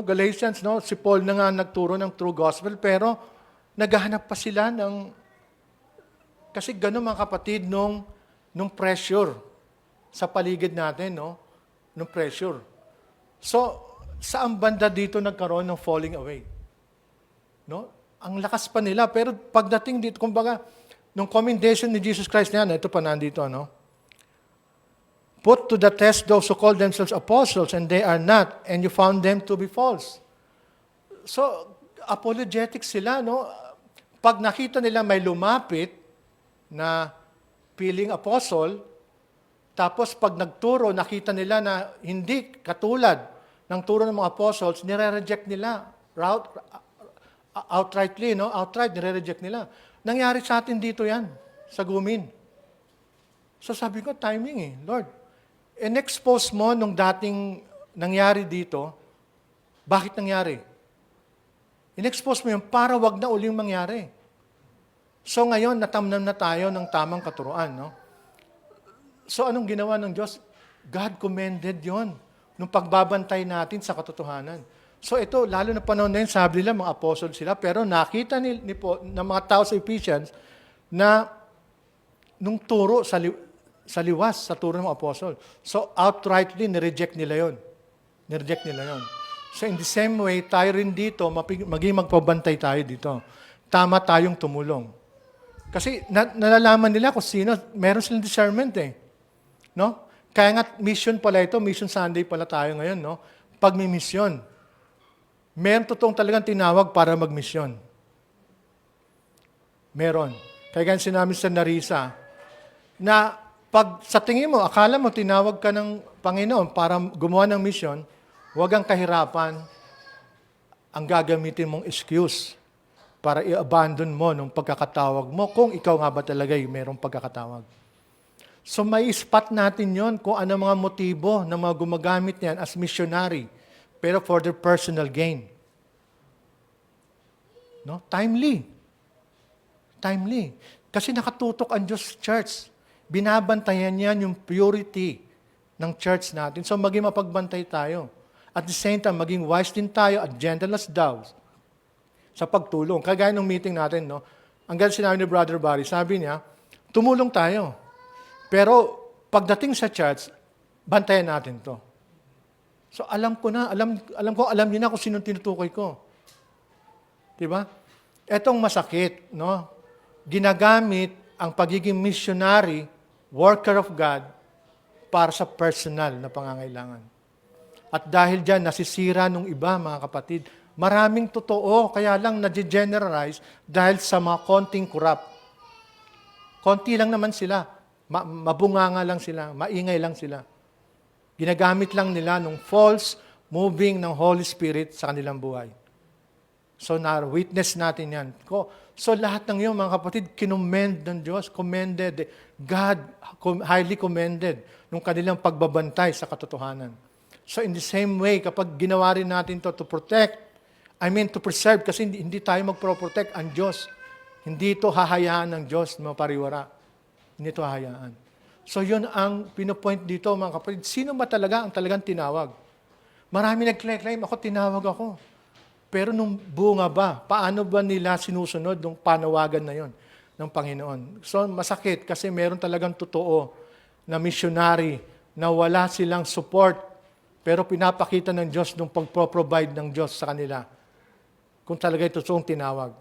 Galatians, si Paul na nga nagturo ng true gospel, pero naghahanap pa sila kasi gano'n mga kapatid, nung pressure sa paligid natin, nung pressure. So, saan banda dito nagkaroon ng falling away? Ang lakas pa nila, pero pagdating dito, kumbaga, nung commendation ni Jesus Christ na yan, ito pa nandito, put to the test those who call themselves apostles and they are not, and you found them to be false. So, apologetic sila, Pag nakita nila may lumapit na piling apostle, tapos pag nagturo, nakita nila na hindi katulad ng turo ng mga apostles, nire-reject nila. Outrightly, outright, nire-reject nila. Nangyari sa atin dito yan, sa Gumin. So sabi ko, timing Lord. In-expose mo nung dating nangyari dito, bakit nangyari? In-expose mo yun para wag na uling mangyari. So ngayon, natamnam na tayo ng tamang katuruan, So anong ginawa ng Diyos? God commended yon nung pagbabantay natin sa katotohanan. So ito, lalo na panahon na yun, sabi nila, mga apostle sila, pero nakita ng mga tao sa Ephesians na nung turo sa liwas, sa turo ng mga apostle. So outrightly, nireject nila yon. So in the same way, tayo rin dito, maging magpabantay tayo dito. Tama tayong tumulong. Kasi nalalaman nila kung sino, meron silang discernment Kaya nga mission pala ito, Mission Sunday pala tayo ngayon, Pag may mission, meron totoong talagang tinawag para magmisyon. Meron. Kaya ganyan sinabi sa Narisa, na pag sa tingin mo, akala mo tinawag ka ng Panginoon para gumawa ng mission, huwag ang kahirapan ang gagamitin mong excuse para i-abandon mo nung pagkakatawag mo kung ikaw nga ba talaga yung merong pagkakatawag. So may spot natin yon kung ano mga motibo ng mga gumagamit niyan as missionary, pero for their personal gain. Timely. Kasi nakatutok ang Diyos Church. Binabantayan niyan yung purity ng church natin. So maging mapagbantay tayo. At the same time, maging wise din tayo at gentle as doves sa pagtulong. Kagaya ng meeting natin, ang ganda sinabi ni Brother Barry, sabi niya, tumulong tayo. Pero pagdating sa church, bantayan natin to. So alam ko niyo na kung sinong tinutukoy ko. Diba? Etong masakit, ginagamit ang pagiging missionary, worker of God, para sa personal na pangangailangan. At dahil dyan, nasisira nung iba, mga kapatid. Maraming totoo, kaya lang na-generalize dahil sa mga konting corrupt. Konti lang naman sila. Mabunganga lang sila, maingay lang sila. Ginagamit lang nila nung false moving ng Holy Spirit sa kanilang buhay. So, na-witness natin yan. So, lahat ng yun, mga kapatid, kinomend ng Diyos, commended. God highly commended nung kanilang pagbabantay sa katotohanan. So, in the same way, kapag ginawa rin natin to to preserve, kasi hindi tayo magpro-protect ang Diyos. Hindi ito hahayaan ng Diyos na mapariwara. Hindi ito hahayaan. So, yun ang pinopoint dito, mga kapatid. Sino ba talaga ang talagang tinawag? Marami nag-claim, ako tinawag ako. Pero nung bunga ba, paano ba nila sinusunod nung panawagan na yon ng Panginoon? So masakit kasi meron talagang totoo na missionary na wala silang support pero pinapakita ng Diyos nung pagpro-provide ng Diyos sa kanila kung talaga ito totoong tinawag.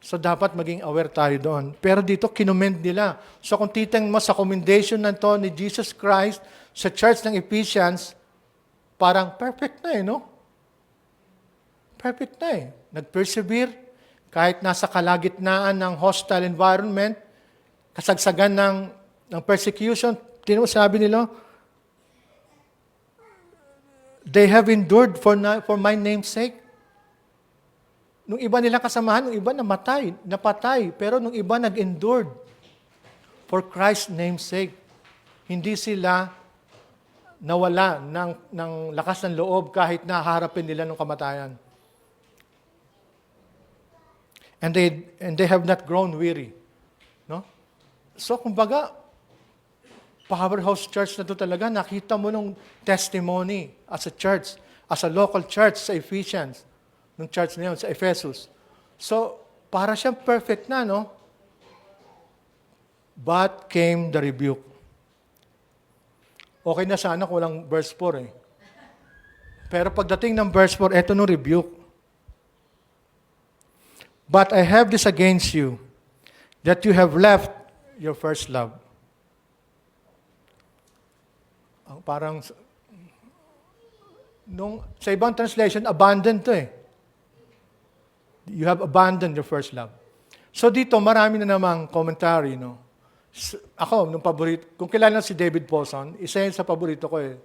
So dapat maging aware tayo doon. Pero dito, kinomend nila. So kung titang mo sa commendation na to ni Jesus Christ sa church ng Ephesians, parang perfect na Perfect na Nag-persevere kahit nasa kalagitnaan ng hostile environment, kasagsagan ng persecution. Sabi nila, they have endured for my name's sake. Nung iba nilang kasamahan, nung iba napatay, pero nung iba nag-endured for Christ's name's sake. Hindi sila nawala ng lakas ng loob kahit na harapin nila ng kamatayan. and they have not grown weary. No? So, kumbaga, powerhouse church na to talaga. Nakita mo nung testimony as a church, as a local church sa Ephesians, nung church na yun, sa Ephesus. So, para siyang perfect na, no? But came the rebuke. Okay na sana kung walang verse 4 eh. Pero pagdating ng verse 4, eto no rebuke. But I have this against you, that you have left your first love. Parang, sa ibang translation, abandoned to eh. You have abandoned your first love. So dito, marami na namang commentary, no? Ako, nung paborito, kung kilala si David Pawson, isa yun sa paborito ko eh.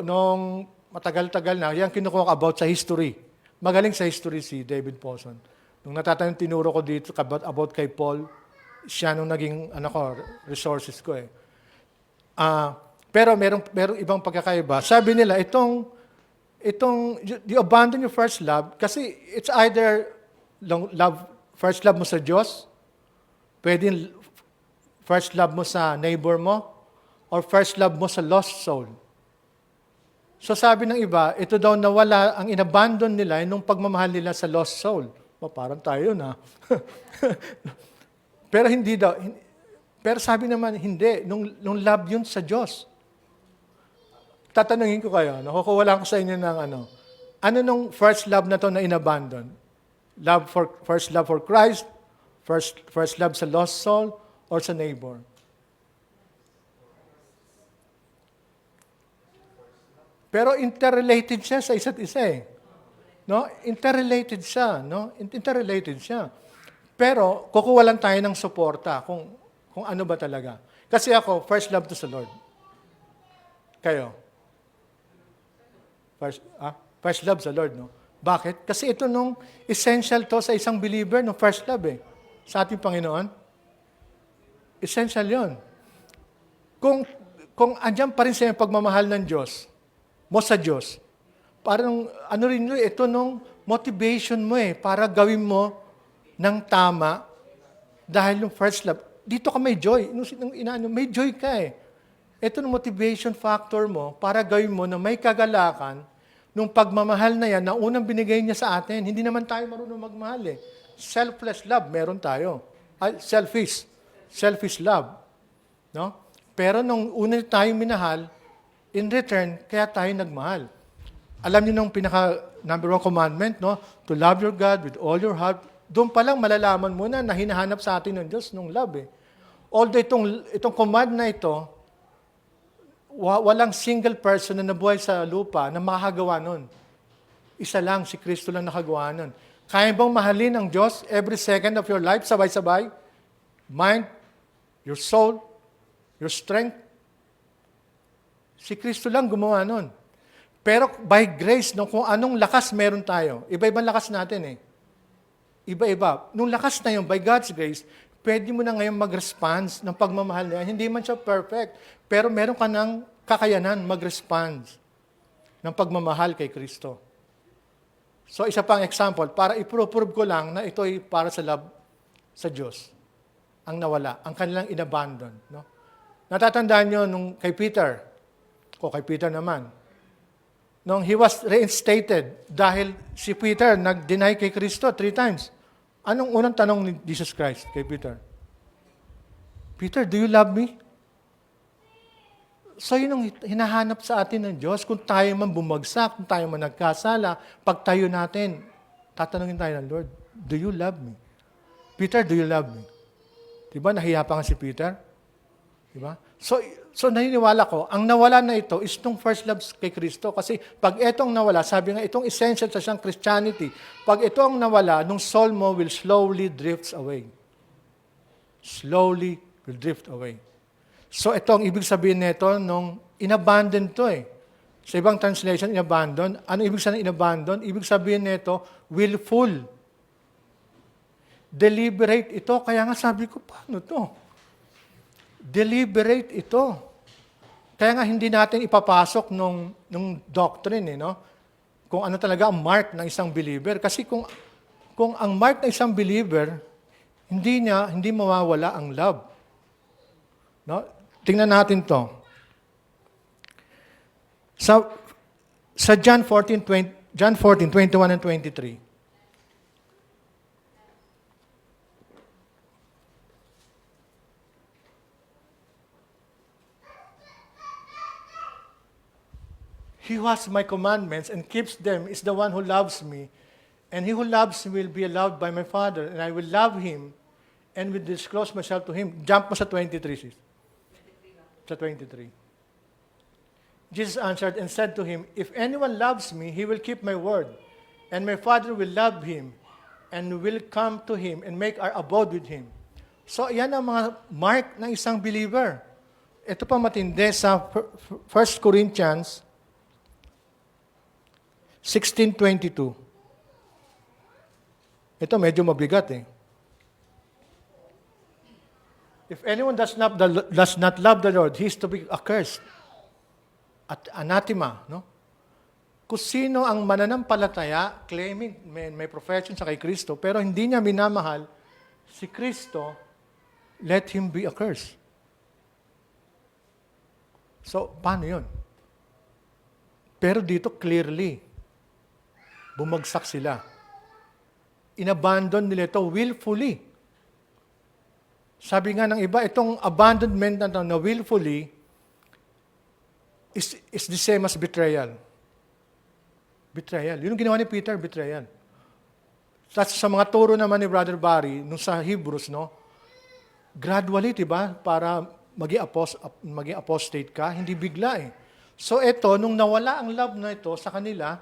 Nung matagal-tagal na, yan kinukuha ko about sa history. Magaling sa history si David Pawson. Nung natatayang tinuro ko dito about kay Paul, siya nung naging resources ko eh. Pero merong ibang pagkakaiba. Sabi nila, itong you abandon your first love, kasi it's either first love mo sa Diyos, pwedeng first love mo sa neighbor mo, or first love mo sa lost soul. So sabi ng iba, ito daw nawala, ang inabandon nila nung pagmamahal nila sa lost soul. Parang tayo na. Pero hindi daw. Pero sabi naman, hindi. Nung love yun sa Diyos. Tatanungin ko kayo, nakukuwala ko sa inyo ng ano nung first love na to na inabandon? First love for Christ, first love sa lost soul, or sa neighbor? Pero interrelated siya sa isa't isa eh. No? Interrelated siya, no? Interrelated siya. Pero kukuha lang tayo ng suporta kung ano ba talaga. Kasi ako, first love to sa Lord. Kayo? First love sa Lord, no? Bakit? Kasi ito nung essential to sa isang believer, no? First love eh. Sa ating Panginoon. Essential yon. Kung andyan pa rin sa pagmamahal ng Diyos, mo sa Diyos, parang rin yun, ito nung motivation mo eh, para gawin mo ng tama dahil yung first love. Dito ka may joy. May joy ka eh. Ito nung motivation factor mo para gawin mo na may kagalakan nung pagmamahal na yan na unang binigay niya sa atin. Hindi naman tayo marunong magmahal eh. Selfless love, meron tayo. Selfish love. No? Pero nung una tayo minahal, in return, kaya tayo nagmahal. Alam niyo nung number 1 commandment, no? To love your God with all your heart. Doon pa lang malalaman mo na hinahanap sa atin ng Diyos nung love eh. Although itong command na ito, walang single person na nabuhay sa lupa na makakagawa nun. Isa lang, si Kristo lang nakagawa nun. Kaya bang mahalin ang Diyos every second of your life, sabay-sabay? Mind, your soul, your strength. Si Kristo lang gumawa nun. Pero by grace, kung anong lakas meron tayo, iba-ibang lakas natin eh. Iba-iba. Nung lakas na yun, by God's grace, pwede mo na ngayon mag-response ng pagmamahal niya. Hindi man siya perfect, pero meron ka ng kakayanan mag-response ng pagmamahal kay Kristo. So isa pang example, para i-prove ko lang na ito ay para sa love sa Diyos. Ang nawala, ang kanilang inabandon. No? Natatandaan nyo nung kay Peter naman, nung he was reinstated dahil si Peter nag-deny kay Kristo 3 times. Anong unang tanong ni Jesus Christ kay Peter? Peter, do you love me? So yun ang hinahanap sa atin ng Diyos. Kung tayo man bumagsak, kung tayo man nagkasala, pagtayo natin, tatanungin tayo ng Lord, do you love me? Peter, do you love me? Diba, nahiya pa nga si Peter? Diba? So naniniwala ko, ang nawala na ito is itong first love kay Kristo. Kasi pag itong nawala, sabi nga, itong essential sa siyang Christianity, pag ito ang nawala, nung soul mo will slowly drift away. Slowly will drift away. So ito ang ibig sabihin nito nung inabandon to eh. Sa ibang translation, inabandon. Ano ibig sabihin inabandon? Ibig sabihin nito, willful. Deliberate ito. Kaya nga sabi ko, paano to? Deliberate ito. Kaya nga hindi natin ipapasok nung doctrine, no? Kung ano talaga ang mark ng isang believer. Kasi kung kung ang mark ng isang believer, hindi mawawala ang love. No? Tingnan natin to. Sa John 14:21 and 23. He who has my commandments and keeps them is the one who loves me. And he who loves me will be loved by my Father, and I will love him and will disclose myself to him. Jump mo sa 23, sis. Sa 23. Jesus answered and said to him, if anyone loves me, he will keep my word, and my Father will love him, and will come to him and make our abode with him. So, yan ang mga mark ng isang believer. Ito pa matindi sa 1 Corinthians 16:22. Ito medyo mabigat eh. If anyone does not love the Lord, he is to be accursed. At anathema, no? Kung sino ang mananampalataya, claiming may profession sa kay Kristo, pero hindi niya minamahal si Kristo, let him be accursed. So, paano yun? Pero dito clearly, bumagsak sila. Inabandon nila ito willfully. Sabi nga ng iba, itong abandonment na willfully is the same as betrayal. Betrayal. Yun ang ginawa ni Peter, betrayal. Sa mga turo naman ni Brother Barry, nung sa Hebrews, no, gradually, diba, para maging apostate ka, hindi bigla eh. So ito, nung nawala ang love na ito sa kanila,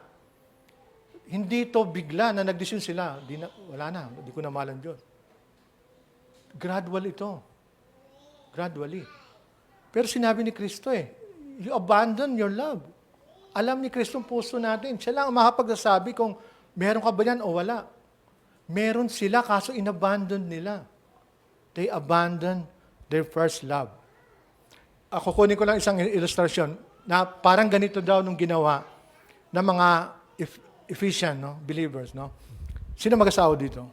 hindi ito bigla na nagdesisyon sila. Wala na, hindi ko na malang Diyos. Gradual ito. Gradually. Pero sinabi ni Kristo you abandon your love. Alam ni Kristo ang puso natin. Siya lang ang makapagsasabi kung meron ka ba yan o wala. Meron sila, kaso inabandon nila. They abandon their first love. Ako kunin ko lang isang ilustrasyon na parang ganito daw nung ginawa ng mga Ephesian, no? Believers, no? Sino mag-asawa dito?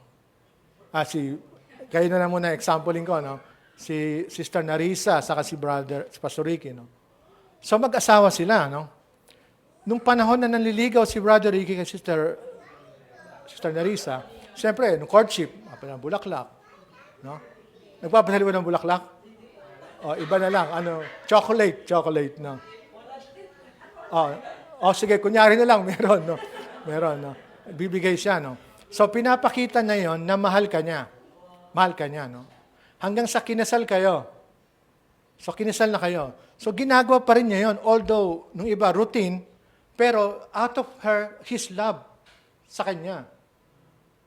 Kayo na lang muna, examplein ko, no? Si Sister Narisa, saka si Pastor Ricky, no? So mag-asawa sila, no? Nung panahon na nanliligaw si Brother Ricky kay Sister Narisa, siyempre, nung courtship, ng bulaklak, no? Nagpapasaliwa ng bulaklak? O, iba na lang, chocolate, no? Sige, kunyari na lang, meron, no? Meron, no? Bibigay siya, no? So, pinapakita na yon na mahal ka niya. Mahal ka niya, no? Hanggang sa kinasal kayo. So, kinasal na kayo. So, ginagawa pa rin niya yon. Although, nung iba, routine, pero out of his love sa kanya.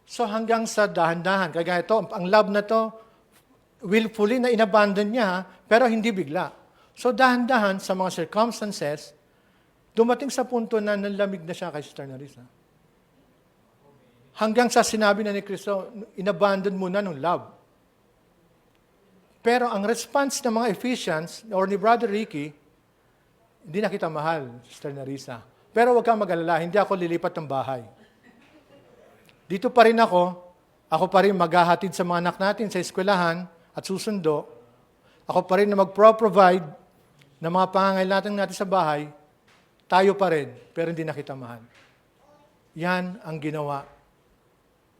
So, hanggang sa dahan-dahan. Kaya ito, ang love na to, willfully na inabandon niya, pero hindi bigla. So, dahan-dahan sa mga circumstances, dumating sa punto na nanlamig na siya kay Sister Narisa. Hanggang sa sinabi na ni Kristo, inabandon mo na ng love. Pero ang response ng mga Ephesians, or ni Brother Ricky, hindi na kita mahal, Sister Narisa. Pero huwag kang mag-alala, hindi ako lilipat ng bahay. Dito pa rin ako pa rin maghahatid sa mga anak natin sa eskwelahan at susundo. Ako pa rin na mag-provide ng mga pangangailangan natin sa bahay. Tayo pa rin, pero hindi na kita mahal. Yan ang ginawa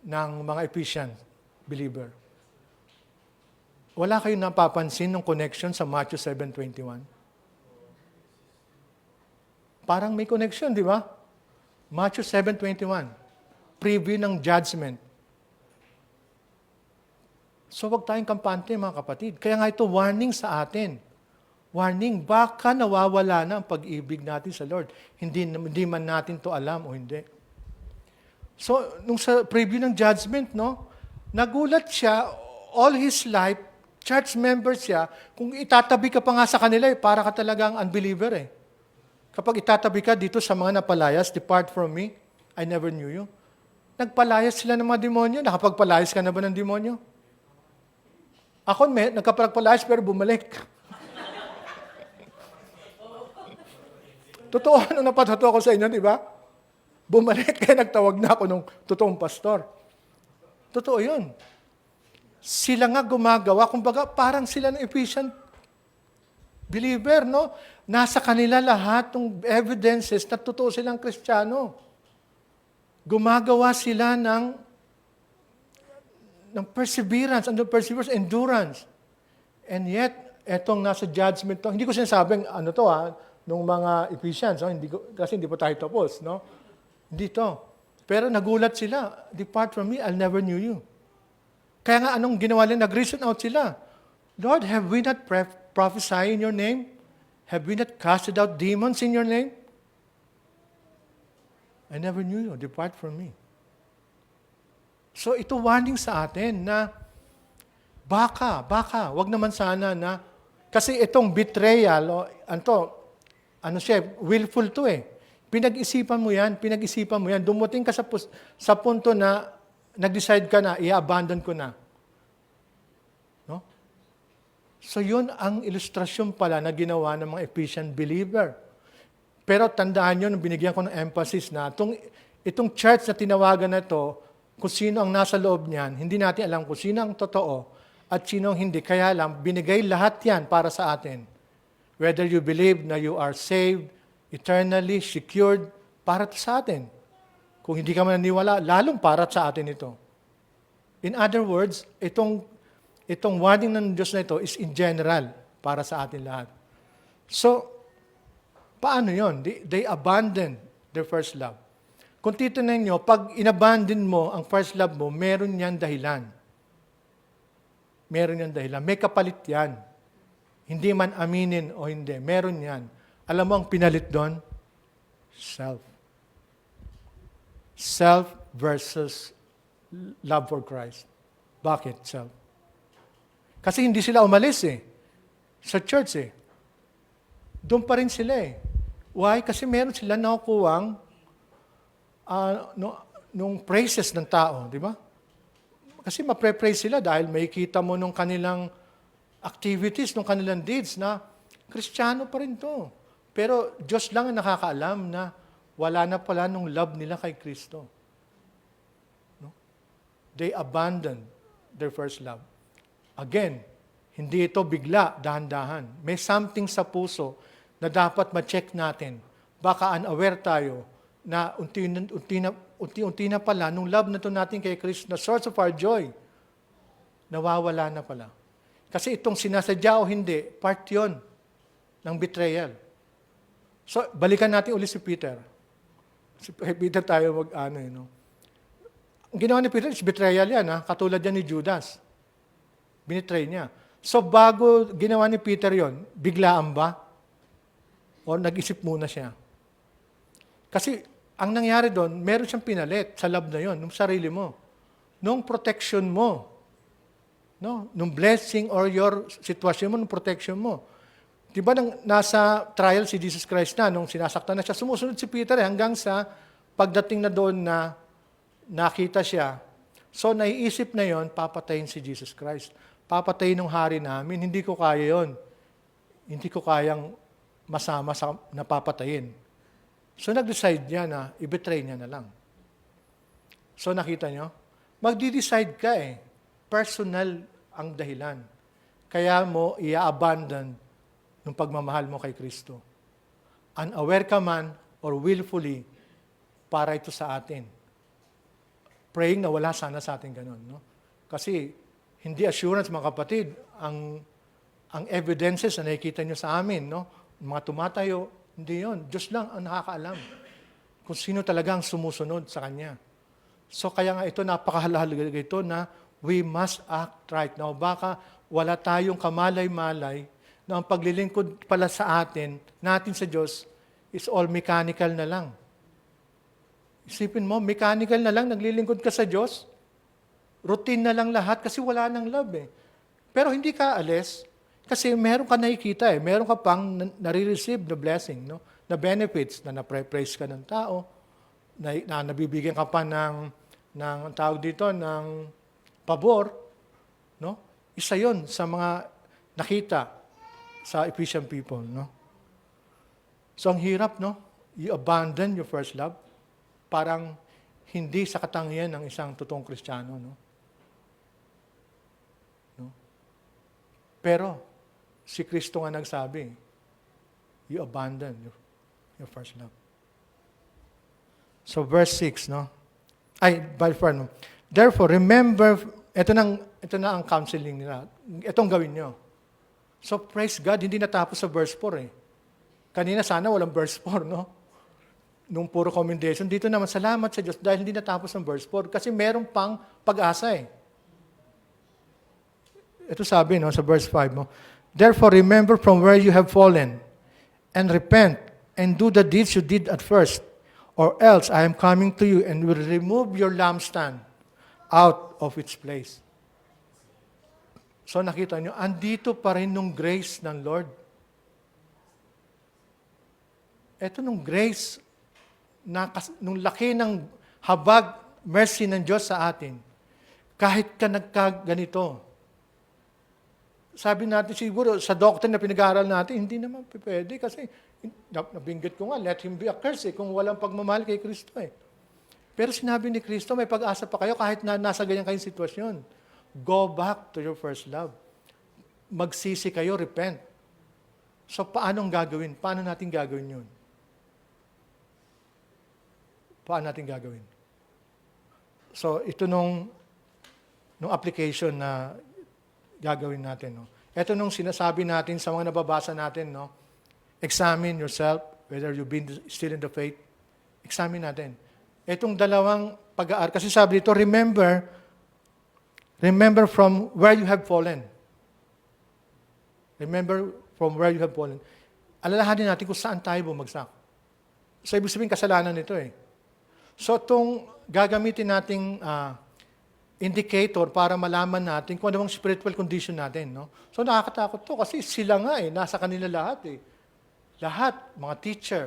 ng mga Ephesian believer. Wala kayong napapansin ng connection sa Matthew 7:21? Parang may connection, di ba? Matthew 7:21. Preview ng judgment. So wag tayong kampante, mga kapatid. Kaya nga ito, warning sa atin. Warning, baka nawawala na ang pag-ibig natin sa Lord. Hindi man natin to alam o hindi. So, nung sa preview ng judgment, no, nagulat siya, all his life, church member siya, kung itatabi ka pa nga sa kanila, para ka talagang unbeliever eh. Kapag itatabi ka dito sa mga napalayas, depart from me, I never knew you. Nagpalayas sila ng mga demonyo. Nakapagpalayas ka na ba ng demonyo? Ako, nagkapagpalayas pero bumalik. Totoo, napatuto ko sa inyo, di ba? Bumalik, kaya nagtawag na ako ng totoong pastor. Totoo yun. Sila nga gumagawa, kumbaga parang sila ng Ephesian believer, no? Nasa kanila lahat ng evidences na totoo silang Kristiyano. Gumagawa sila ng perseverance, endurance. And yet, etong nasa judgment to, hindi ko sinasabing nung mga Ephesians, kasi hindi pa tayo tapos, no? Hindi to. Pero nagulat sila, depart from me, I'll never knew you. Kaya nga anong ginawa nila? Nag-reason out sila. Lord, have we not prophesied in your name? Have we not casted out demons in your name? I never knew you. Depart from me. So ito warning sa atin na baka, wag naman sana na, kasi itong betrayal, willful to eh. Pinag-isipan mo yan. Dumating ka sa punto na nag-decide ka na, i-abandon ko na. No? So yun ang ilustrasyon pala na ginawa ng mga Ephesian believer. Pero tandaan nyo, nung binigyan ko ng emphasis na itong church na tinawagan na ito, kung sino ang nasa loob niyan, hindi natin alam kung sino ang totoo at sino ang hindi. Kaya lang, binigay lahat yan para sa atin. Whether you believe na you are saved, eternally secured, para sa atin. Kung hindi ka maniniwala, lalong para sa atin ito. In other words, itong warning ng Diyos na ito is in general para sa atin lahat. So, paano yon? They abandoned their first love. Kung titignan nyo, pag inabandon mo ang first love mo, meron yan dahilan. Meron yan dahilan. May kapalit yan. Hindi man aminin o hindi. Meron yan. Alam mo ang pinalit doon? Self. Self versus love for Christ. Bakit self? Kasi hindi sila umalis sa church Doon pa rin sila Why? Kasi meron sila nakukuhang nung praises ng tao, di ba? Kasi mapre-praise sila dahil may kita mo nung kanilang activities, nung kanilang deeds na Kristiyano pa rin to. Pero Diyos lang ang nakakaalam na wala na pala nung love nila kay Kristo. No? They abandoned their first love. Again, hindi ito bigla, dahan-dahan. May something sa puso na dapat ma-check natin. Baka unaware tayo na unti-unti na pala, nung love na ito natin kay Kristo, na source of our joy, nawawala na pala. Kasi itong sinasadya o hindi, part yon ng betrayal. So, balikan natin ulit si Peter. Si Peter tayo Ang ginawa ni Peter is betrayal yan, katulad yan ni Judas. Binitray niya. So, bago ginawa ni Peter yon, biglaan ba? O nag-isip muna siya? Kasi, ang nangyari doon, meron siyang pinalit sa love na yon, nung sarili mo. Nung protection mo. No? Nung blessing or your sitwasyon mo, nung protection mo. Diba nasa trial si Jesus Christ na, nung sinasaktan na siya, sumusunod si Peter hanggang sa pagdating na doon na nakita siya. So, naiisip na yon, papatayin si Jesus Christ. Papatayin ng hari namin. Hindi ko kaya yon. Hindi ko kayang masama sa napapatayin. So, nag-decide niya na i-betray niya na lang. So, nakita nyo? Magdi-decide ka Personal ang dahilan. Kaya mo i-abandon ng pagmamahal mo kay Kristo. Unaware ka man or willfully, para ito sa atin. Praying na wala sana sa atin ganun. No? Kasi hindi assurance, mga kapatid, ang evidences na nakikita nyo sa amin, no? Mga tumatayo, hindi yon. Diyos lang ang nakakaalam kung sino talagang sumusunod sa Kanya. So kaya nga ito, napakahalaga ito na we must act right. Now, baka wala tayong kamalay-malay na ang paglilingkod pala sa natin sa Diyos, is all mechanical na lang. Isipin mo, mechanical na lang, naglilingkod ka sa Diyos, routine na lang lahat kasi wala nang love Pero hindi ka alis, kasi meron ka nakikita meron ka pang nare-receive na blessing, no? Na benefits, na na-praise ka ng tao, na nabibigyan ka pa ng tawag dito, ng pabor, no? Isa yon sa mga nakita sa Ephesian people, no? So, ang hirap, no? You abandon your first love. Parang hindi sa katangian ng isang totoong Kristiyano, no? Pero, si Kristo nga nagsabi, you abandon your first love. So, verse 6, no? Therefore, remember, ito na ang counseling nila. Itong gawin nyo. So, praise God, hindi natapos sa verse 4 eh. Kanina sana walang verse 4, no? Nung puro commendation. Dito naman, salamat sa Diyos dahil hindi natapos ang verse 4 kasi meron pang pag-asa eh. Ito sabi, no, sa verse 5 mo, therefore, remember from where you have fallen and repent and do the deeds you did at first, or else I am coming to you and will remove your lampstand out of its place. So nakita nyo, andito pa rin nung grace ng Lord. Ito nung grace, nung laki ng habag, mercy ng Diyos sa atin, kahit ka nagkaganito. Sabi natin siguro, sa doctrine na pinag-aaral natin, hindi naman pwede kasi nabinggit ko nga, let him be accursed kung walang pagmamahal kay Kristo eh. Pero sinabi ni Kristo, may pag-asa pa kayo kahit na nasa ganyan kayong sitwasyon. Go back to your first love. Magsisi kayo, repent. So paanong gagawin? Paano natin gagawin yun? Paano natin gagawin? So ito nung application na gagawin natin. No? Ito nung sinasabi natin sa mga nababasa natin, no? Examine yourself, whether you've been still in the faith. Examine natin. Itong dalawang pag-aaral, kasi sabi dito, remember from where you have fallen. Remember from where you have fallen. Alalahanin natin kung saan tayo bumagsak. So, ibig sabihin, kasalanan nito eh. So, itong gagamitin nating indicator para malaman natin kung anong spiritual condition natin. No? So, nakakatakot to kasi sila nga eh, nasa kanila lahat eh. Lahat, mga teacher,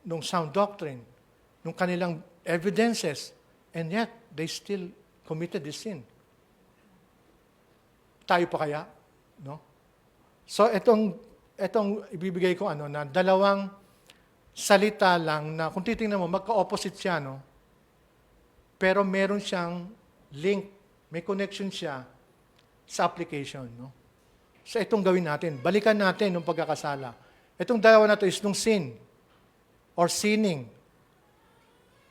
nung sound doctrine, nung kanilang evidences, and yet, they still committed this sin. Tayo pa kaya? No? So, itong ibibigay ko na dalawang salita lang na kung titingnan mo, magka-opposite siya, no? Pero meron siyang link, may connection siya sa application, no? So, itong gawin natin. Balikan natin nung pagkakasala. Itong dalawa na to is nung sin or sinning.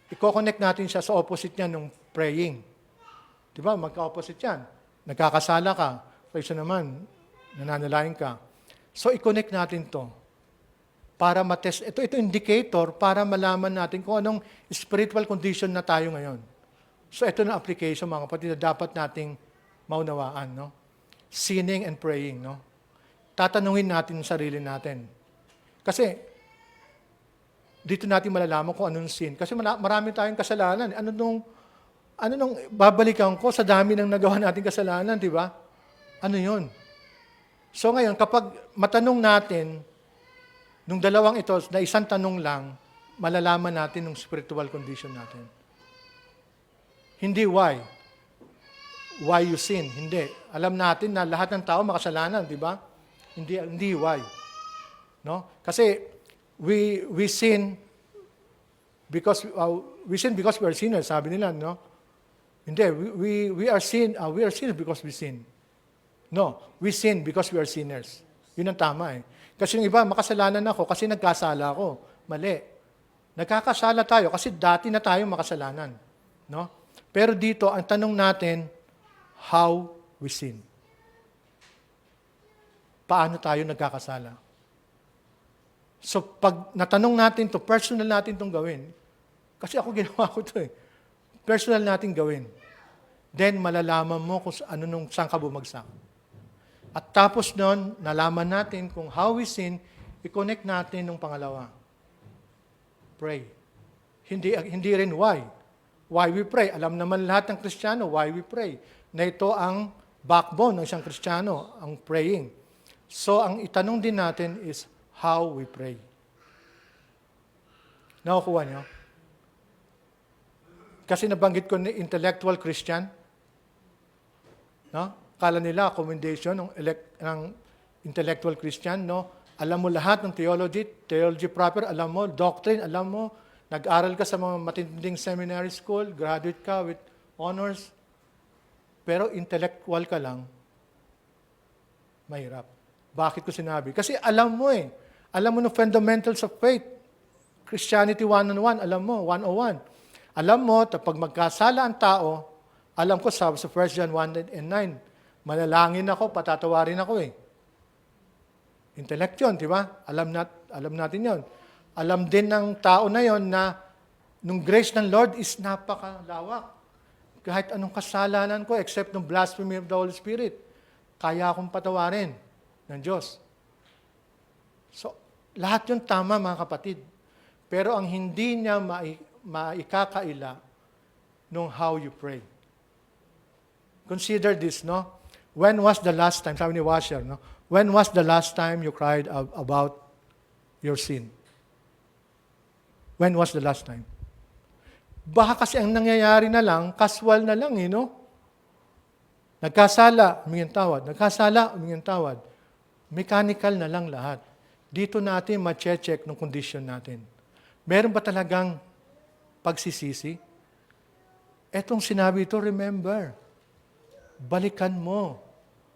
I-connect natin siya sa opposite niya nung praying. Di ba? Magka-opposite yan. Nagkakasala ka. Kaysa naman, nananalain ka. So, i-connect natin to para matest. Ito indicator para malaman natin kung anong spiritual condition na tayo ngayon. So, ito na application, mga kapatid, na dapat nating maunawaan. No? Sinning and praying. No? Tatanungin natin ang sarili natin. Kasi, dito natin malalaman kung anong sin. Kasi marami tayong kasalanan. Ano nung babalikan ko sa dami ng nagawa nating kasalanan, di ba? Ano yun? So ngayon, kapag matanong natin, nung dalawang ito, na isang tanong lang, malalaman natin yung spiritual condition natin. Hindi why. Why you sin. Hindi. Alam natin na lahat ng tao makasalanan, di ba? Hindi why. No? Kasi we sin because we are sinners, sabi nila, no? Hindi, we are sinners because we sin. No, we sin because we are sinners. Yun ang tama eh. Kasi yung iba, makasalanan ako kasi nagkasala ako. Mali. Nagkakasala tayo kasi dati na tayong makasalanan. No? Pero dito, ang tanong natin, how we sin. Paano tayo nagkakasala? So, pag natanong natin to, personal natin itong gawin. Kasi ako ginawa ko to eh. Personal natin gawin. Then, malalaman mo kung saan ka bumagsak. At tapos nun, nalaman natin kung how we sin, i-connect natin nung pangalawa. Pray. Hindi rin why. Why we pray. Alam naman lahat ng Kristiyano, why we pray. Na ito ang backbone ng isang Kristiyano, ang praying. So, ang itanong din natin is, how we pray. Nakukuha niyo? Kasi nabanggit ko ni intellectual Christian. No? Kala nila, commendation ng intellectual Christian. No? Alam mo lahat ng theology proper, alam mo, doctrine, alam mo, nag-aral ka sa mga matinding seminary school, graduate ka with honors, pero intellectual ka lang. Mahirap. Bakit ko sinabi? Kasi alam mo eh. Alam mo ng fundamentals of faith. Christianity 101, alam mo, 101. Alam mo, pag magkasala ang tao, alam ko sa 1 John 1 and 9, manalangin ako, patatawarin ako eh. Intellect yun, di ba? Alam natin yon. Alam din ng tao na yon na nung grace ng Lord is napakalawak. Kahit anong kasalanan ko, except ng blasphemy of the Holy Spirit, kaya akong patawarin ng Diyos. So, lahat yun tama mga kapatid. Pero ang hindi niya maikakaila nung how you pray. Consider this, no? When was the last time, sabi ni Washer, no? When was the last time you cried about your sin? When was the last time? Baka kasi ang nangyayari na lang, casual na lang, no? Nagkasala, humingin tawad. Nagkasala, humingin tawad. Mechanical na lang lahat. Dito natin ma-check ng condition natin. Meron ba talagang pagsisisi? Etong sinabi ito, remember, balikan mo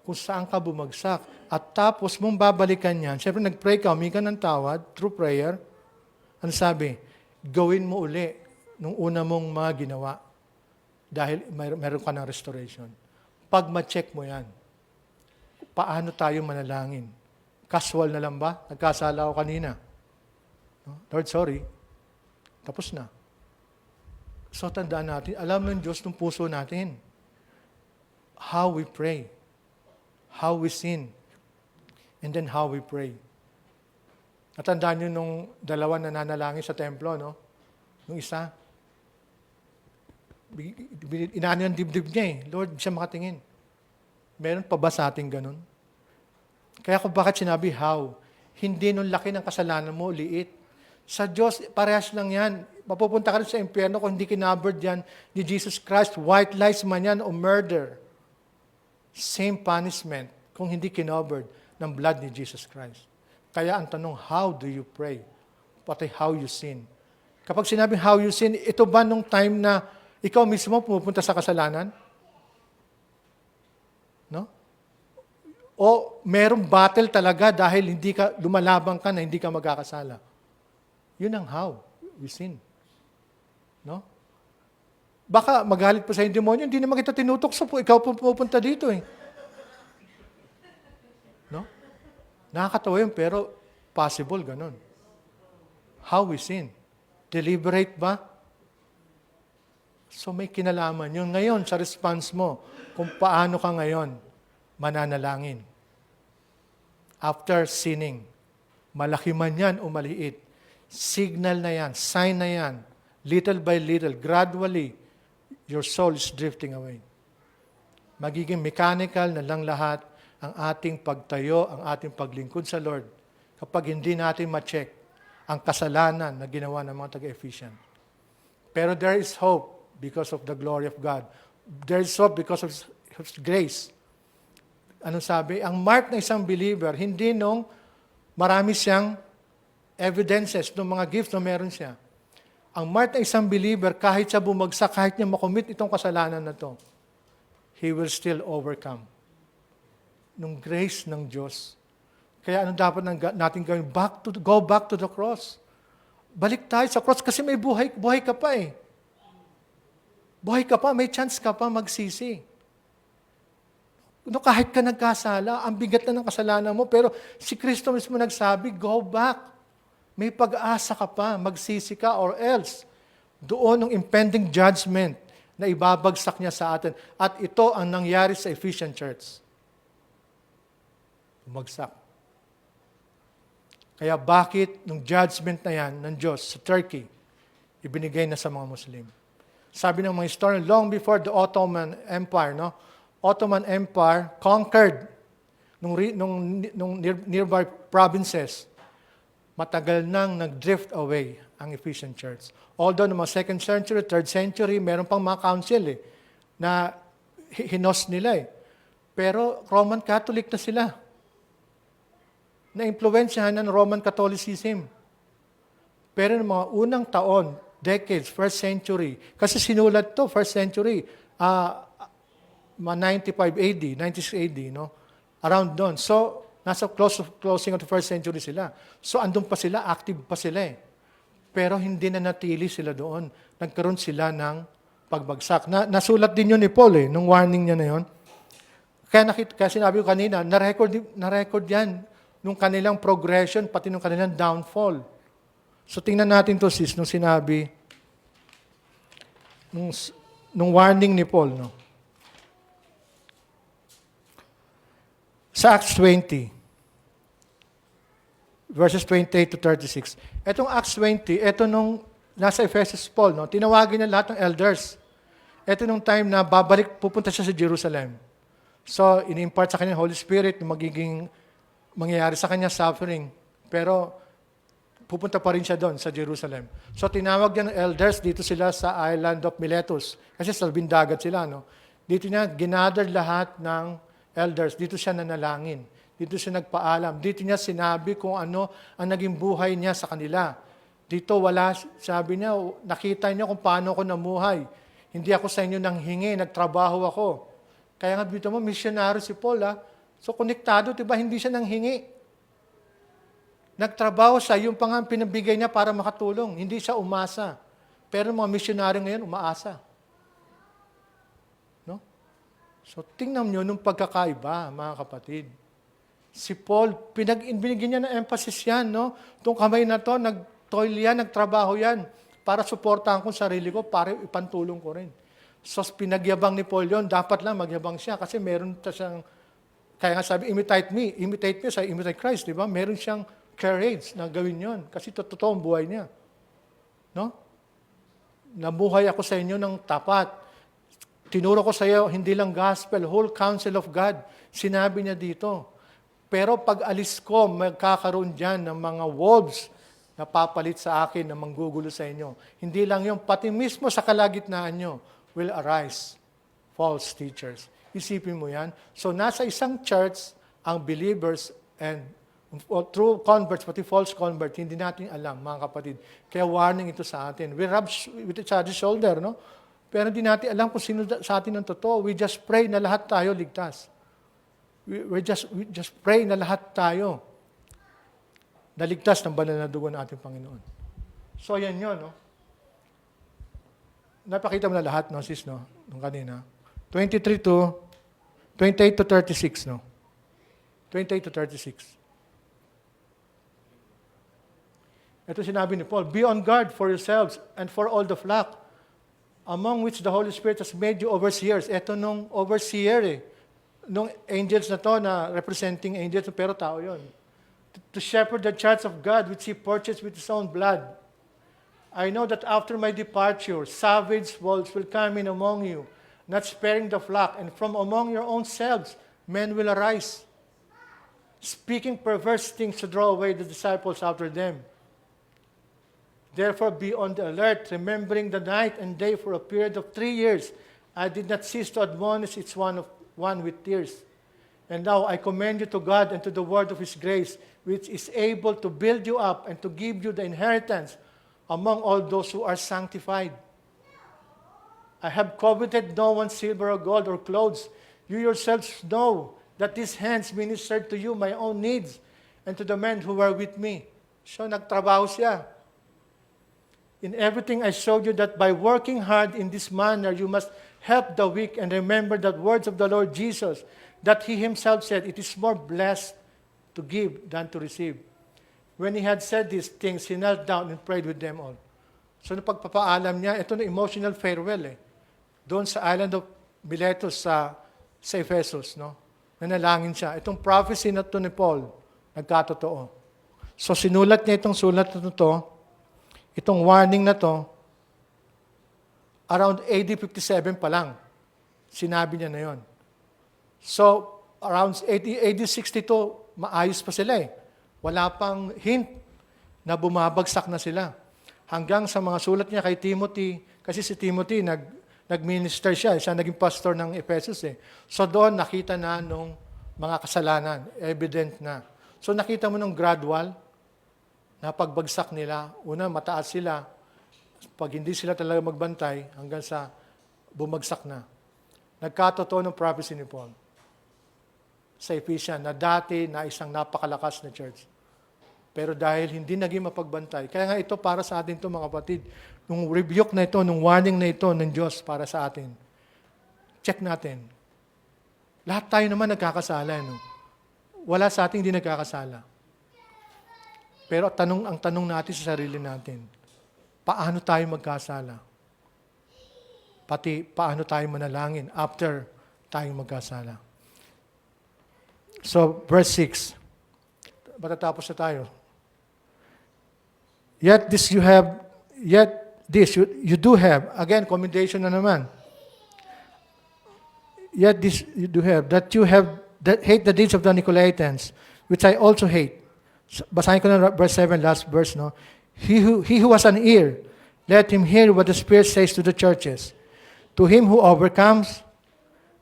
kung saan ka bumagsak. At tapos mong babalikan yan. Siyempre, nag-pray ka, humingi ka ng tawad through prayer. Ano sabi? Gawin mo uli nung una mong mga ginawa. Dahil meron ka ng restoration. Pag ma-check mo yan, paano tayo manalangin? Casual na lang ba? Nagkasala ako kanina. Lord, sorry. Tapos na. So, tandaan natin, alam ng Diyos ng puso natin. How we pray. How we sin. And then how we pray. Natandaan nyo nung dalawa na nanalangin sa templo, no? Nung isa, inaano yung dibdib niya eh. Lord, siya makatingin. Meron pa ba sa ating ganun? Kaya kung bakit sinabi how, hindi nung laki ng kasalanan mo, liit. Sa Diyos, parehas lang yan. Mapupunta ka rin sa impyerno kung hindi kinaberd yan ni Jesus Christ. White lies man yan o murder. Same punishment kung hindi kinaberd ng blood ni Jesus Christ. Kaya ang tanong, how do you pray? Pati how you sin. Kapag sinabing how you sin, ito ba nung time na ikaw mismo pumupunta sa kasalanan? No? O merong battle talaga dahil hindi ka lumalabang ka na hindi ka magkakasala? Yun ang how we sin. No? Baka magalit pa sa yung demonyo, hindi naman kita tinutokso po, ikaw po pupunta dito eh. No? Nakakatawa yun, pero possible ganun. How we sin. Deliberate ba? So may kinalaman yun. Ngayon, sa response mo, kung paano ka ngayon mananalangin. After sinning, malaki man yan o maliit, signal na yan, sign na yan, little by little, gradually, your soul is drifting away. Magiging mechanical na lang lahat ang ating pagtayo, ang ating paglingkod sa Lord kapag hindi natin ma-check ang kasalanan na ginawa ng mga taga-Ephesian. Pero there is hope because of the glory of God. There is hope because of His grace. Anong sabi? Ang mark ng isang believer, hindi nung marami siyang evidences ng mga gifts na meron siya. Ang mark ng isang believer, kahit siya bumagsak, kahit niya makomit itong kasalanan na to, he will still overcome. Nung grace ng Diyos. Kaya ano dapat natin gawin? Go back to the cross. Balik tayo sa cross kasi may buhay ka pa eh. Buhay ka pa, may chance ka pa magsisi. Kahit ka nagkasala, ang bigat na ng kasalanan mo, pero si Kristo mismo nagsabi, go back. May pag-asa ka pa, magsisi ka, or else, doon ang impending judgment na ibabagsak niya sa atin. At ito ang nangyari sa Ephesian Church. Bumagsak. Kaya bakit nung judgment na yan ng Diyos sa Turkey, ibinigay na sa mga Muslim? Sabi ng mga historian, long before the Ottoman Empire, no? Ottoman Empire conquered nung nearby provinces. Matagal nang nag-drift away ang Ephesian Church. Although noong 2nd century, 3rd century, meron pang mga council na hinos nila Pero Roman Catholic na sila. Na-impluwensyahan ng Roman Catholicism. Pero noong mga unang taon, decades, 1st century, kasi sinulat to, 1st century, 95 AD, 96 AD, no? Around doon. So, nasa closing of the first century sila. So, andun pa sila, active pa sila eh. Pero hindi na natili sila doon. Nagkaroon sila ng pagbagsak. Nasulat din yun ni Paul eh, nung warning niya na yun. Kaya sinabi ko kanina, na-record yan nung kanilang progression, pati nung kanilang downfall. So tingnan natin to sis, nung sinabi, nung warning ni Paul. No? Sa Acts 20, verses 28 to 36. Etong Acts 20, eto nung nasa Ephesus Paul, no? Tinawagin niya lahat ng elders. Eto nung time na pupunta siya sa Jerusalem. So, ini-impart sa kanya Holy Spirit na mangyayari sa kanya suffering. Pero, pupunta pa rin siya doon sa Jerusalem. So, tinawag niya ng elders, dito sila sa island of Miletus. Kasi sa bindagat sila, no? Dito niya, ginather lahat ng elders. Dito siya nanalangin. Dito siya nagpaalam. Dito niya sinabi kung ano ang naging buhay niya sa kanila. Dito sabi niya, nakita niyo kung paano ako namuhay. Hindi ako sa inyo nang hingi, nagtrabaho ako. Kaya nga dito mo, missionary si Paul. So, konektado, diba? Hindi siya nang hingi. Nagtrabaho siya, yung pang pinabigay niya para makatulong. Hindi siya umasa. Pero mga missionary ngayon, umaasa. No? So, tingnan niyo nung pagkakaiba, mga kapatid. Si Paul, binigyan niya ng emphasis yan. No? Itong kamay na to, nag-toil yan, nagtrabaho yan para suportahan ko sarili ko, para ipantulong ko rin. So, pinagyabang ni Paul yun, dapat lang magyabang siya kasi meron siyang, kaya nga sabi, imitate me sa imitate Christ, di ba? Meron siyang courage na gawin yun kasi totoo ang buhay niya. No? Nabuhay ako sa inyo ng tapat. Tinuro ko sa iyo, hindi lang gospel, whole counsel of God. Sinabi niya dito. Pero pag alis ko, magkakaroon dyan ng mga wolves na papalit sa akin na manggugulo sa inyo. Hindi lang yung pati mismo sa kalagitnaan nyo will arise false teachers. Isipin mo yan. So nasa isang church, ang believers and true converts, pati false converts, hindi natin alam, mga kapatid. Kaya warning ito sa atin. We rub with each other's shoulder, no? Pero hindi natin alam kung sino sa atin ang totoo. We just pray na lahat tayo ligtas. We just pray na lahat tayo naligtas ng banal na dugo ng ating Panginoon. So, yan yun, no? Napakita mo na lahat, no, sis, no? Nung kanina. 28 to 36, no? 28 to 36. Ito sinabi ni Paul, be on guard for yourselves and for all the flock, among which the Holy Spirit has made you overseers. Ito nung overseer, eh. Nung angels na to, na representing angels, pero tao yun. To shepherd the church of God, which He purchased with His own blood. I know that after my departure, savage wolves will come in among you, not sparing the flock, and from among your own selves, men will arise, speaking perverse things to draw away the disciples after them. Therefore, be on the alert, remembering the night and day for a period of 3 years. I did not cease to admonish each one with tears. And now I commend you to God and to the word of His grace, which is able to build you up and to give you the inheritance among all those who are sanctified. I have coveted no one's silver or gold or clothes. You yourselves know that these hands ministered to you my own needs and to the men who were with me. So nagtrabaho siya. In everything I showed you that by working hard in this manner, you must help the weak and remember the words of the Lord Jesus, that He Himself said, it is more blessed to give than to receive. When He had said these things, He knelt down and prayed with them all. So, napagpapaalam niya, ito na emotional farewell eh. Doon sa island of Miletus sa Ephesus, no? Nanalangin siya. Itong prophecy na ito ni Paul, nagkatotoo. So, sinulat niya itong sulat na ito, itong warning na to, around AD 57 pa lang, sinabi niya na yon. So, around AD 62, maayos pa sila eh. Wala pang hint na bumabagsak na sila. Hanggang sa mga sulat niya kay Timothy, kasi si Timothy nag-minister siya naging pastor ng Ephesus eh. So doon nakita na nung mga kasalanan, evident na. So nakita mo nung gradual na pagbagsak nila, una mataas sila, pag hindi sila talaga magbantay, hanggang sa bumagsak na. Nagkatotoo ng prophecy ni Paul. sa Ephesians na dati na isang napakalakas na church. Pero dahil hindi naging mapagbantay, kaya nga ito para sa atin ito mga kapatid, nung rebuke na ito, nung warning na ito ng Diyos para sa atin, check natin. Lahat tayo naman nagkakasala. No? Wala sa ating hindi nagkakasala. Pero ang tanong natin sa sarili natin, paano tayo magkasala? Pati paano tayo manalangin after tayo magkasala? So, verse 6. Matatapos na tayo. Yet this you do have. Again, commendation na naman. Yet this you do have, that you hate the deeds of the Nicolaitans, which I also hate. Basahin ko na verse 7, last verse, no? He who has an ear, let him hear what the Spirit says to the churches. To him who overcomes,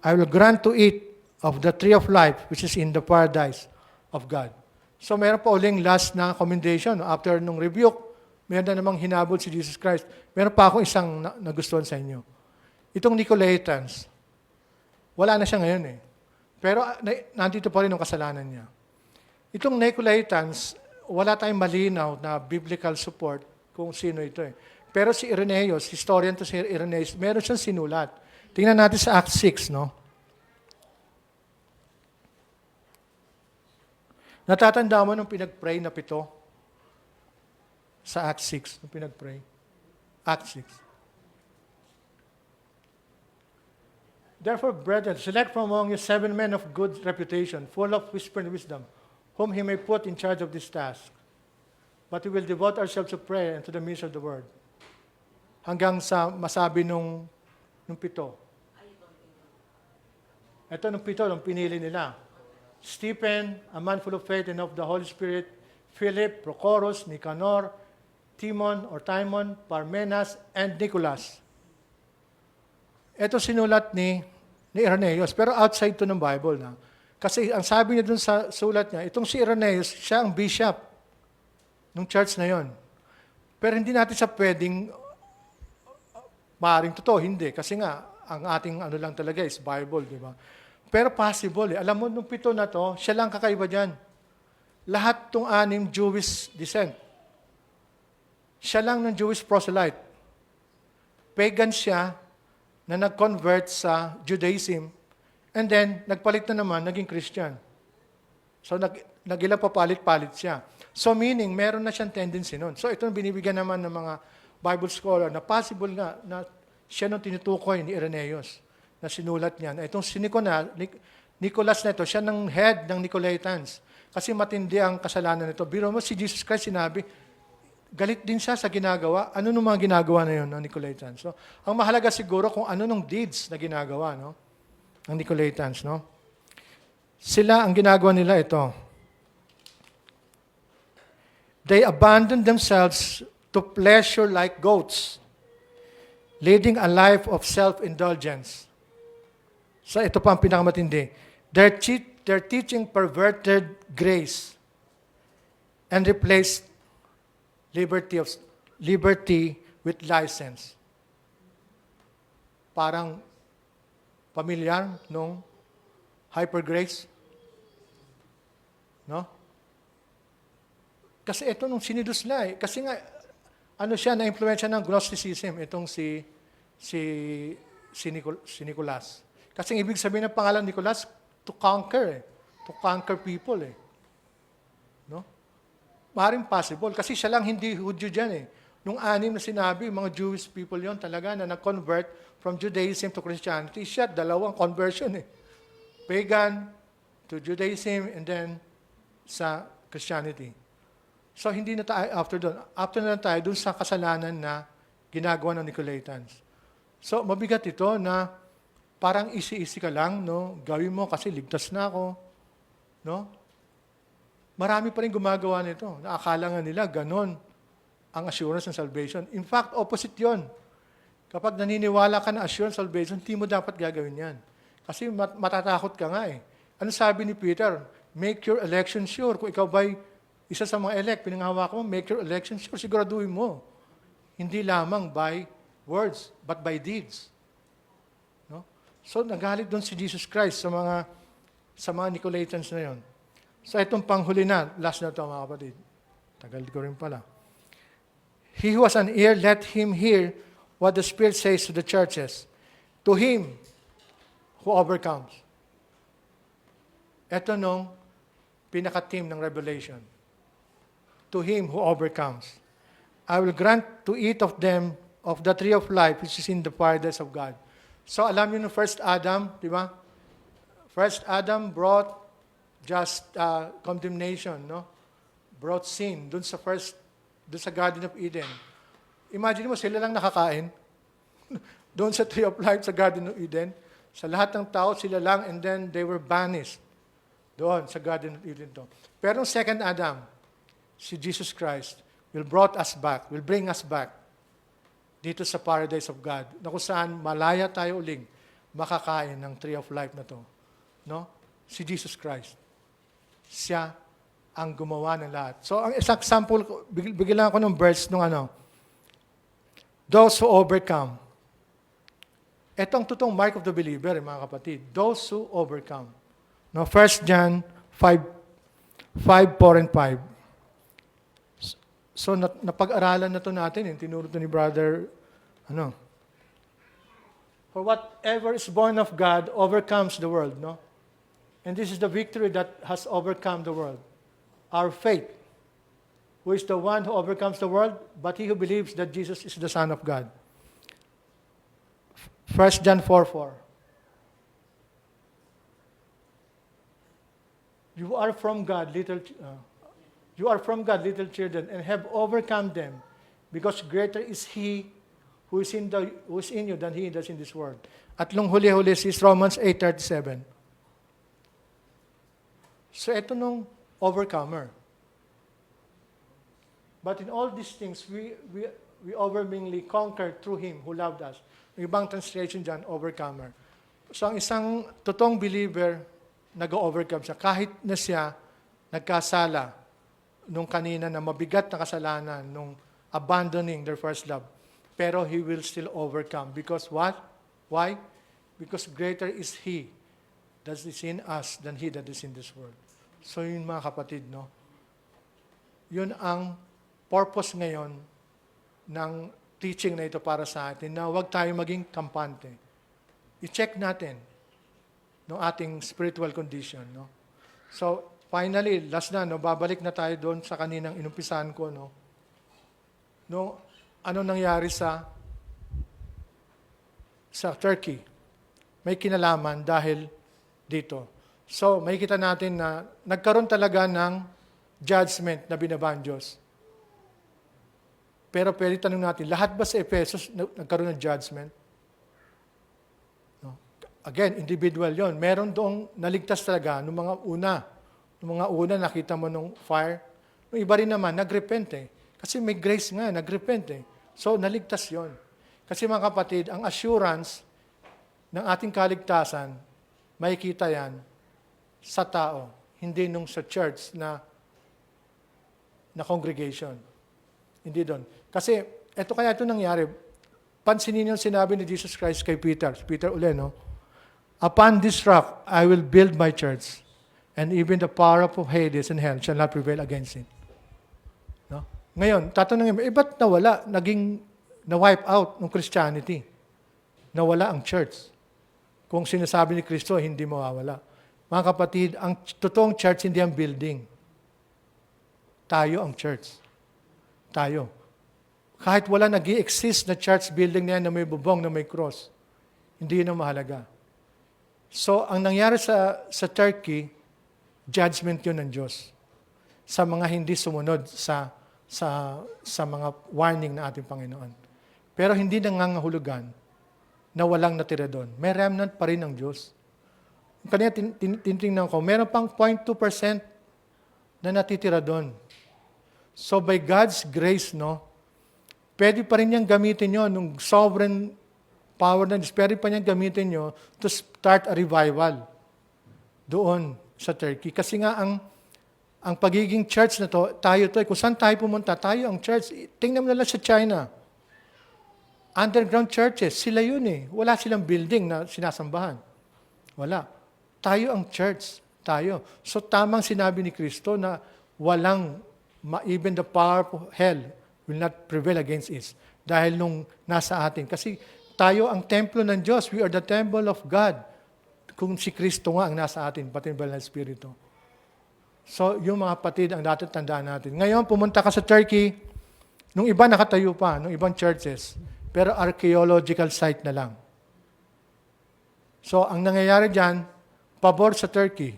I will grant to eat of the tree of life, which is in the paradise of God. So meron pa uling last na commendation. After nung rebuke, meron na namang hinabol si Jesus Christ. Meron pa akong isang nagustuhan sa inyo. Itong Nicolaitans, wala na siya ngayon eh. Pero nandito pa rin ang kasalanan niya. Itong Nicolaitans, wala tayong malinaw na biblical support kung sino ito eh. Pero si Irenaeus, historian to si Irenaeus, meron siyang sinulat. Tingnan natin sa Acts 6, no? Natatanda mo nung pinag-pray na 7? Sa Acts 6, nung pinag-pray. Acts 6. Therefore, brethren, select from among you 7 men of good reputation, full of whispered wisdom, whom he may put in charge of this task. But we will devote ourselves to prayer and to the ministry of the word. Hanggang sa masabi nung 7. Ito nung 7, nung pinili nila. Stephen, a man full of faith and of the Holy Spirit, Philip, Prochorus, Nicanor, Timon, Parmenas, and Nicholas. Ito sinulat ni Irenaeus, pero outside to ng Bible. Na. Kasi ang sabi niya dun sa sulat niya, itong si Irenaeus, siya ang bishop ng church na yon. Pero hindi natin siya pwedeng maaaring totoo, hindi. Kasi nga, ang ating lang talaga is Bible, di ba? Pero possible eh. Alam mo, nung 7 na to, siya lang kakaiba dyan. Lahat tong 6 Jewish descent. Siya lang ng Jewish proselyte. Pagan siya na nag-convert sa Judaism and then nagpalit na naman, naging Christian. So nagilang papalit-palit siya. So meaning, meron na siyang tendency nun. So ito binibigyan naman ng mga Bible scholar na possible nga na siya nung tinutukoy ni Irenaeus na sinulat niya. Itong si Nicholas na ito, siya ng head ng Nicolaitans. Kasi matindi ang kasalanan nito. Biro mo, si Jesus Christ sinabi, galit din siya sa ginagawa. Ano nung mga ginagawa na yun ng Nicolaitans? So, ang mahalaga siguro kung ano nung deeds na ginagawa, no? Ng Nicolaitans, no? Sila, ang ginagawa nila ito. They abandoned themselves to pleasure like goats, leading a life of self-indulgence. So ito pa ang pinakamatindi. Their teaching perverted grace and replaced liberty with license. Parang familiar nung hyper grace? No? Kasi ito nung sinidus na eh. Kasi nga, ano siya, na-influensya ng Gnosticism, itong si Nicolas. Kasi ang ibig sabihin ng pangalan Nicolas, to conquer eh. To conquer people eh. No? Maaaring possible. Kasi siya lang hindi Hudyo dyan eh. Nung 6 na sinabi, mga Jewish people yon talaga na nag-convert from Judaism to Christianity. Siya, 2 conversion eh. Pagan to Judaism and then sa Christianity. So hindi na tayo after doon. After na tayo doon sa kasalanan na ginagawa ng Nicolaitans. So mabigat ito na parang isi-isi ka lang, no? Gawin mo kasi ligtas na ako. No? Marami pa rin gumagawa nito. Naakala nga nila, ganon ang assurance ng salvation. In fact, opposite yon. Kapag naniniwala ka na assurance salvation, hindi mo dapat gagawin yan. Kasi matatakot ka nga eh. Ano sabi ni Peter? Make your election sure. Kung ikaw ba'y isa sa mga elect, pinanghawak mo, make your election sure. Siguraduhin mo. Hindi lamang by words, but by deeds. No? So, nagalit doon si Jesus Christ sa mga sa mga Nicolaitans na yon. So itong panghuli na, last na ito mga kapatid. Tagal ko rin pala. He who has an ear, let him hear what the Spirit says to the churches. To him who overcomes. Ito nung pinaka-team ng Revelation. To him who overcomes. I will grant to eat of them of the tree of life which is in the paradise of God. So alam niyo no first Adam, di ba? First Adam brought just condemnation, no? Brought sin doon sa Garden of Eden. Imagine mo sila lang nakakain doon sa tree of life sa Garden of Eden. Sa lahat ng tao sila lang, and then they were banished doon sa Garden of Eden to. Pero ang second Adam, si Jesus Christ, will bring us back dito sa paradise of God, na kung saan malaya tayo uling makakain ng tree of life na to. No? Si Jesus Christ. Siya ang gumawa ng lahat. So, ang isang example, bigyan ako ng verse nung those who overcome. Ito ang totoong mark of the believer, mga kapatid. Those who overcome. No, 1 John 5, 4 and 5. So, napag-aralan na ito natin. Tinuro ito ni brother, For whatever is born of God overcomes the world, no? And this is the victory that has overcome the world. Our faith. Who is the one who overcomes the world? But he who believes that Jesus is the Son of God. 1 John 4:4. You are from God, little children, and have overcome them, because greater is He who is in you than he that's in this world. At lung huli-huli is Romans 8:37. So ito nung overcomer. But in all these things, we overwhelmingly conquer through Him who loved us. Yung ibang translation dyan, overcomer. So ang isang totoong believer, nag-overcome siya. Kahit na siya nagkasala nung kanina na mabigat na kasalanan, nung abandoning their first love. Pero he will still overcome. Because what? Why? Because greater is He that is in us than he that is in this world. So yun mga kapatid, no? Yun ang purpose ngayon ng teaching na ito para sa atin, na huwag tayo maging kampante. I-check natin ng ating spiritual condition, no? So, finally, last na, no, babalik na tayo doon sa kaninang inumpisahan ko, no? No, ano nangyari sa Turkey? May kinalaman dahil dito. So, makikita natin na nagkaroon talaga ng judgment na binaban Diyos. Pero pwede tanong natin, lahat ba sa Ephesus nagkaroon ng judgment? No. Again, individual yon. Meron doong naligtas talaga nung mga una. Nung mga una, nakita mo nung fire. Nung iba rin naman, nagrepent eh. Kasi may grace nga, nagrepent eh. So, naligtas yon. Kasi mga kapatid, ang assurance ng ating kaligtasan, makikita yan sa tao, hindi nung sa church na congregation. Hindi doon. Kasi, kaya ito nangyari. Pansinin yung sinabi ni Jesus Christ kay Peter. Peter uli, no? Upon this rock, I will build my church, and even the power of Hades and hell shall not prevail against it. No? Ngayon, tatanungin mo, ba't nawala? Na-wipe out ng Christianity. Nawala ang church. Kung sinasabi ni Kristo, hindi mawawala. Mga kapatid, ang totoong church hindi ang building. Tayo ang church. Tayo. Kahit wala nag-i-exist na church building na yan na may bubong, na may cross, hindi yun ang mahalaga. So, ang nangyari sa Turkey, judgment yun ng Diyos sa mga hindi sumunod sa mga warning na ating Panginoon. Pero hindi nangangahulugan na walang natira doon. May remnant pa rin ng Diyos. Kanina tinitingnan ko, meron pang 0.2% na natitira doon. So by God's grace, no, pwede pa rin niyang gamitin nyo, nung sovereign power ng Diyos, pwede pa niyang gamitin nyo to start a revival doon sa Turkey. Kasi nga ang pagiging church na to, tayo to, kung saan tayo pumunta, tayo ang church. Tingnan mo na lang sa China. Underground churches, sila yun eh. Wala silang building na sinasambahan. Wala. Tayo ang church. tayo. So tamang sinabi ni Kristo na walang, even the power of hell will not prevail against it. Dahil nung nasa atin. Kasi tayo ang templo ng Diyos. We are the temple of God. Kung si Kristo nga ang nasa atin, pati yung Banal na Espiritu. So, yung mga kapatid ang dapat tandaan natin. Ngayon, pumunta ka sa Turkey, nung iba nakatayo pa, nung ibang churches, pero archaeological site na lang. So, ang nangyayari dyan, pabor sa Turkey.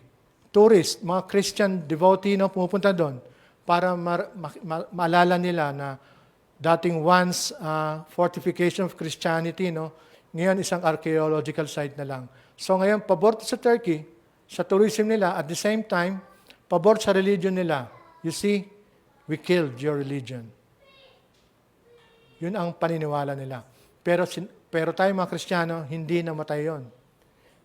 Tourist, mga Christian devotee na pumupunta doon para maalala nila na dating once fortification of Christianity, no? Ngayon isang archaeological site na lang. So ngayon, pabor sa Turkey, sa tourism nila, at the same time, pabor sa religion nila. You see, we killed your religion. Yun ang paniniwala nila. Pero tayo mga Kristiyano, hindi namatay yun.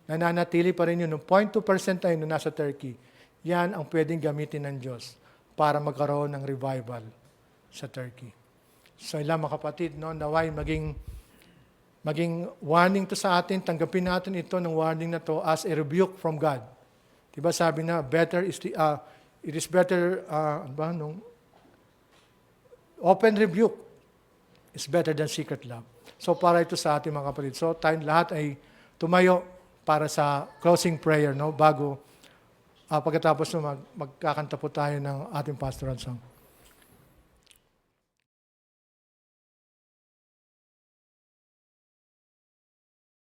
Nananatili pa rin yun. Yung 0.2% tayo nung nasa Turkey, yan ang pwedeng gamitin ng Diyos para magkaroon ng revival sa Turkey. So ilang mga kapatid, no, naway maging warning to sa atin, tanggapin natin ito ng warning na to as a rebuke from God. Diba sabi na, it is better, open rebuke is better than secret love. So para ito sa ating mga kapatid. So tayong lahat ay tumayo para sa closing prayer, no, bago pagkatapos magkakanta po tayo ng ating pastoral song.